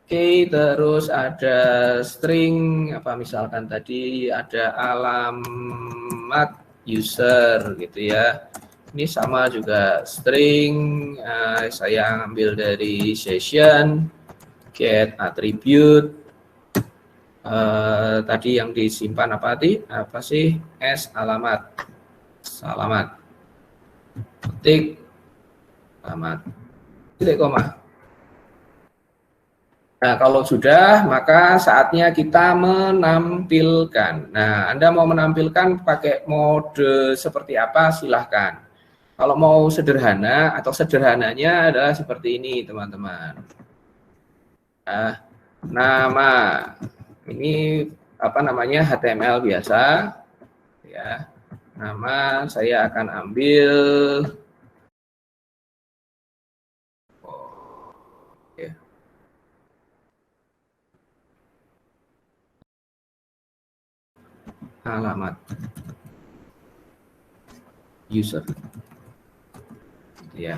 Speaker 1: Oke, terus ada string apa misalkan tadi ada alamat user gitu ya. Ini sama juga string, saya ambil dari session get attribute. Tadi yang disimpan apa sih? S alamat. Ketik alamat. Titik koma. Nah, kalau sudah, maka saatnya kita menampilkan. Nah, Anda mau menampilkan pakai mode seperti apa, silahkan. Kalau mau sederhana atau sederhananya adalah seperti ini, teman-teman. Nah, nama ini apa namanya, HTML biasa, ya. Nama saya akan ambil. Alamat user ya.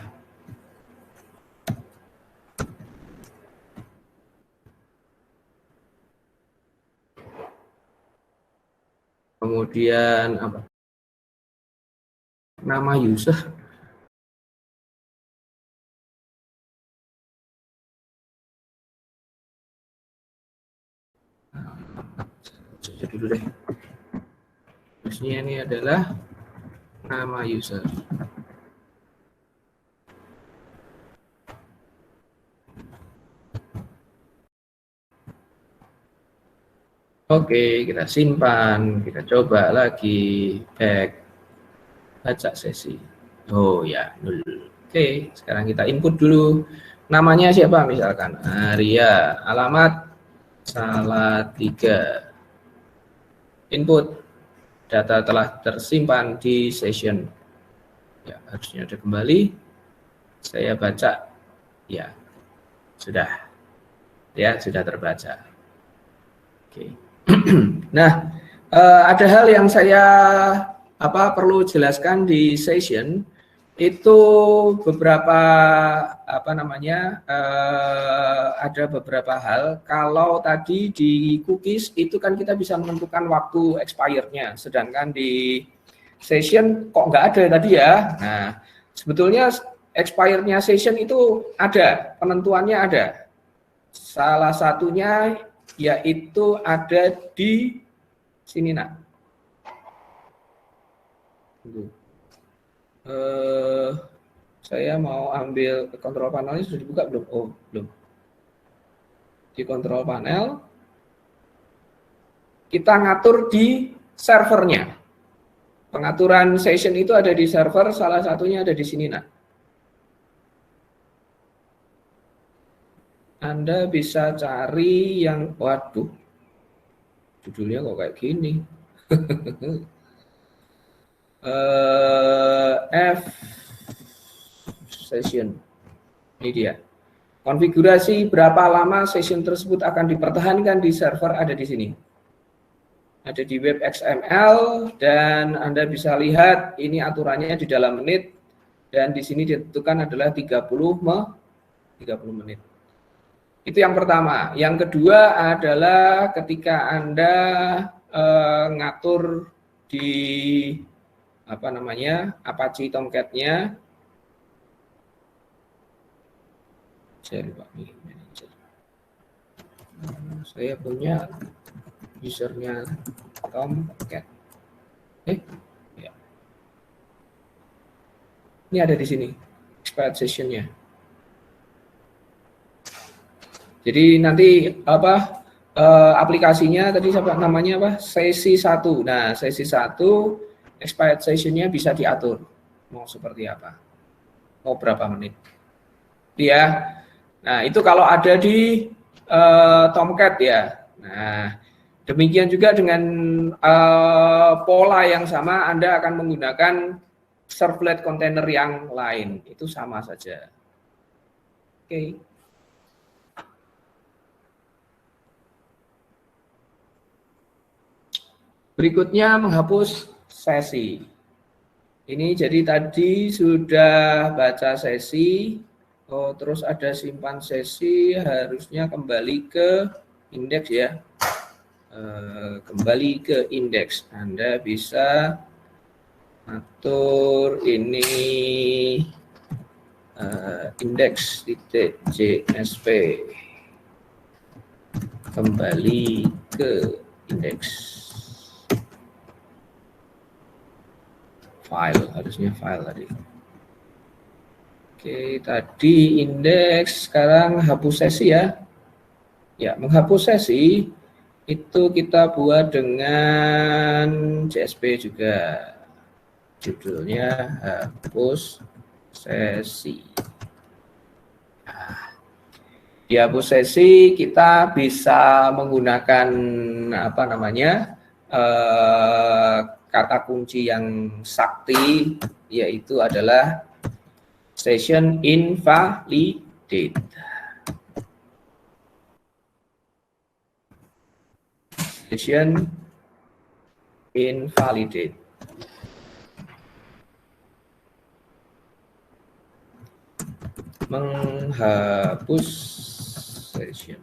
Speaker 1: Kemudian apa? Nama user. Saja dulu deh. Terusnya ini adalah nama user. Oke, kita simpan, kita coba lagi, back, baca sesi. Oh ya, 0. Oke, sekarang kita input dulu. Namanya siapa misalkan? Arya, alamat Salatiga. Input, data telah tersimpan di session. Ya, harusnya ada kembali. Saya baca, ya, sudah. Ya, sudah terbaca. Oke. Nah, ada hal yang saya perlu jelaskan di session itu beberapa ada beberapa hal. Kalau tadi di cookies itu kan kita bisa menentukan waktu expirednya, sedangkan di session kok nggak ada tadi ya. Nah, sebetulnya expirednya session itu ada, penentuannya ada. Salah satunya yaitu ada di sini nak. Saya mau ambil kontrol panelnya, sudah dibuka belum? Oh, belum. Di kontrol panel kita ngatur di servernya. Pengaturan session itu ada di server, salah satunya ada di sini nak. Anda bisa cari yang, waduh, judulnya kok kayak gini. F session, ini dia. Konfigurasi berapa lama session tersebut akan dipertahankan di server ada di sini. Ada di web XML dan Anda bisa lihat ini aturannya di dalam menit dan di sini ditentukan adalah 30 menit. Itu yang pertama. Yang kedua adalah ketika Anda ngatur di Apache Tomcat-nya. Saya lupa nih manager. Saya punya usernya Tomcat. Ya. Ini ada di sini expired session-nya. Jadi nanti aplikasinya tadi namanya apa? Sesi 1. Nah, sesi 1 expired session-nya bisa diatur mau seperti apa. Mau berapa menit. Ya. Nah, itu kalau ada di Tomcat ya. Nah, demikian juga dengan pola yang sama Anda akan menggunakan servlet container yang lain. Itu sama saja. Oke. Berikutnya menghapus sesi. Ini jadi tadi sudah baca sesi, terus ada simpan sesi, harusnya kembali ke indeks ya. Kembali ke indeks. Anda bisa atur ini indeks.jsp. Kembali ke indeks. File, harusnya file tadi. Oke, tadi indeks, sekarang hapus sesi ya. Ya, menghapus sesi itu kita buat dengan JSP juga. Judulnya hapus sesi. Di hapus sesi kita bisa menggunakan kata kunci yang sakti, yaitu adalah session invalidate. Session invalidate. Menghapus session.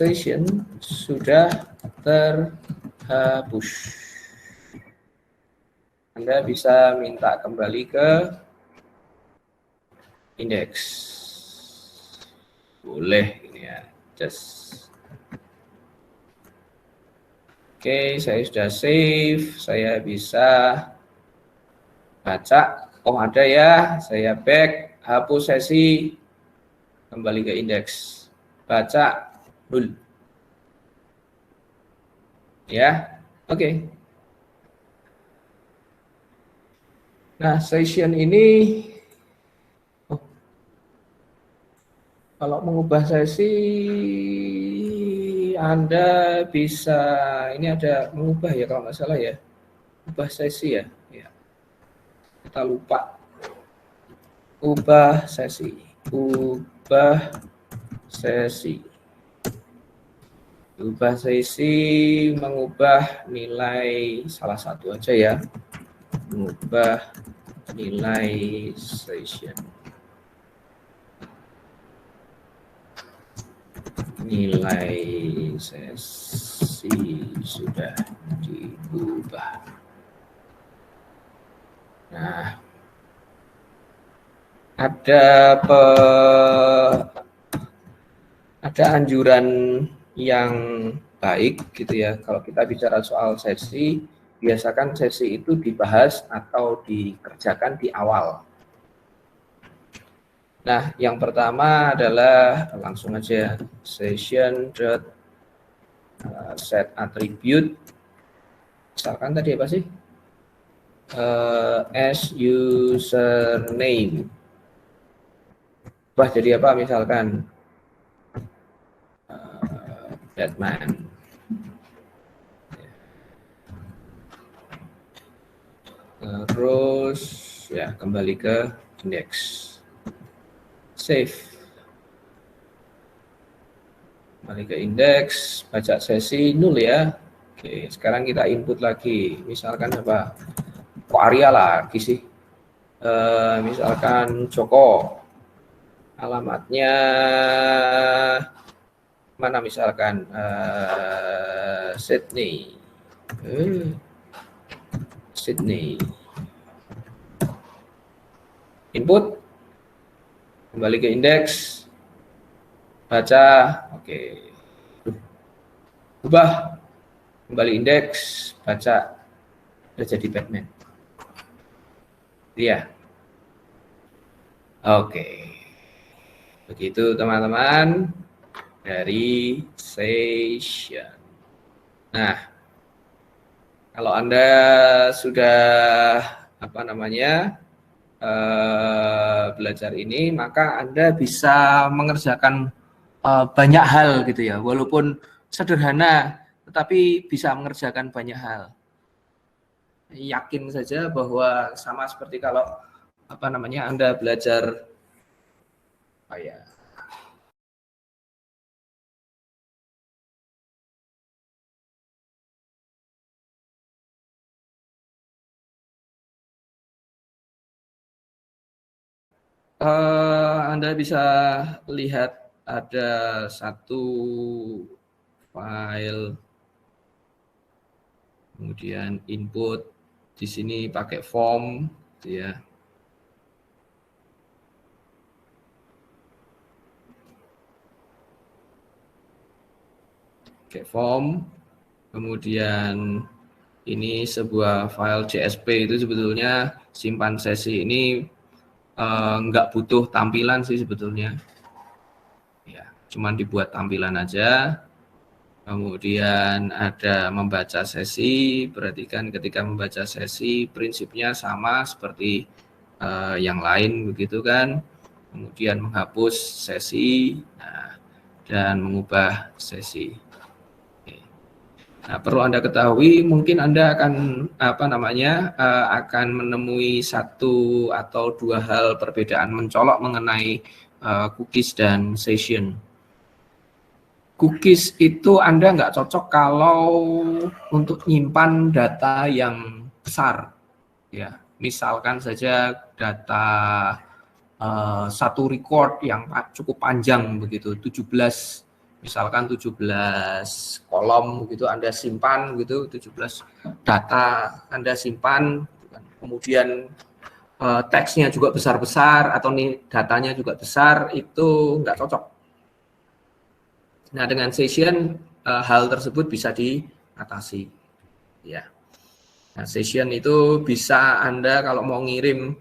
Speaker 1: Session sudah terhapus. Anda bisa minta kembali ke indeks. Boleh ini ya. Oke, saya sudah save. Saya bisa baca. Oh ada ya. Saya back, hapus sesi, kembali ke indeks. Baca. Ya, oke. Nah, session ini kalau mengubah sesi Anda bisa, ini ada mengubah ya kalau nggak salah ya, ubah sesi ya. kita lupa. Ubah sesi. Ubah sesi. Ubah sesi, mengubah nilai salah satu aja ya. Mengubah nilai session. Nilai sesi sudah diubah. Nah, ada anjuran yang baik gitu ya. Kalau kita bicara soal sesi, biasakan sesi itu dibahas atau dikerjakan di awal. Nah, yang pertama adalah langsung aja session.set attribute. Misalkan tadi apa sih? As username. Wah, jadi apa misalkan? Batman. Terus ya kembali ke index. Save. Kembali ke indeks, baca sesi 0 ya. Oke, sekarang kita input lagi. Misalkan apa? Kok Arya lagi sih? Misalkan Joko. Alamatnya mana misalkan? Sydney. Sydney. Input. Kembali ke indeks. Baca. Oke. Ubah. Kembali indeks. Baca. Udah jadi Batman. Iya. Oke. Begitu teman-teman dari session. Nah, kalau Anda sudah belajar ini, maka Anda bisa mengerjakan banyak hal gitu ya, walaupun sederhana, tetapi bisa mengerjakan banyak hal. Yakin saja bahwa sama seperti kalau Anda belajar Anda bisa lihat ada satu file, kemudian input di sini pakai form, gitu ya. Pakai form, kemudian ini sebuah file JSP, itu sebetulnya simpan sesi ini nggak butuh tampilan sih sebetulnya, ya, cuman dibuat tampilan aja. Kemudian ada membaca sesi, perhatikan ketika membaca sesi prinsipnya sama seperti yang lain begitu kan. Kemudian menghapus sesi, dan mengubah sesi. Nah, perlu Anda ketahui, mungkin Anda akan akan menemui satu atau dua hal perbedaan mencolok mengenai cookies dan session. Cookies itu Anda nggak cocok kalau untuk nyimpan data yang besar, ya. Misalkan saja data satu record yang cukup panjang begitu, 17 kolom begitu Anda simpan gitu, 17 data Anda simpan, kemudian teksnya juga besar-besar atau nih datanya juga besar, itu nggak cocok. Nah, dengan session hal tersebut bisa diatasi, ya. Nah, session itu bisa Anda kalau mau ngirim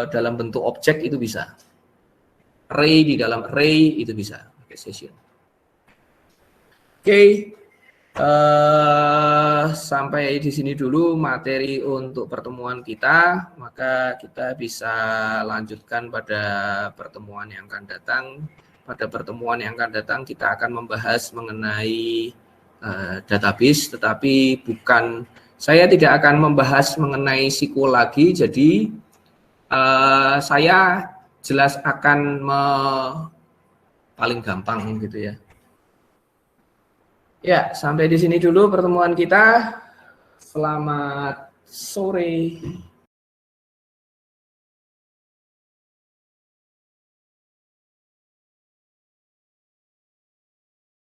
Speaker 1: dalam bentuk objek itu bisa. Array di dalam array itu bisa pakai session. Oke, sampai di sini dulu materi untuk pertemuan kita. Maka kita bisa lanjutkan pada pertemuan yang akan datang. Pada pertemuan yang akan datang kita akan membahas mengenai database, tetapi saya tidak akan membahas mengenai SQL lagi, jadi saya jelas akan paling gampang gitu ya. Ya, sampai di sini dulu pertemuan kita. Selamat sore.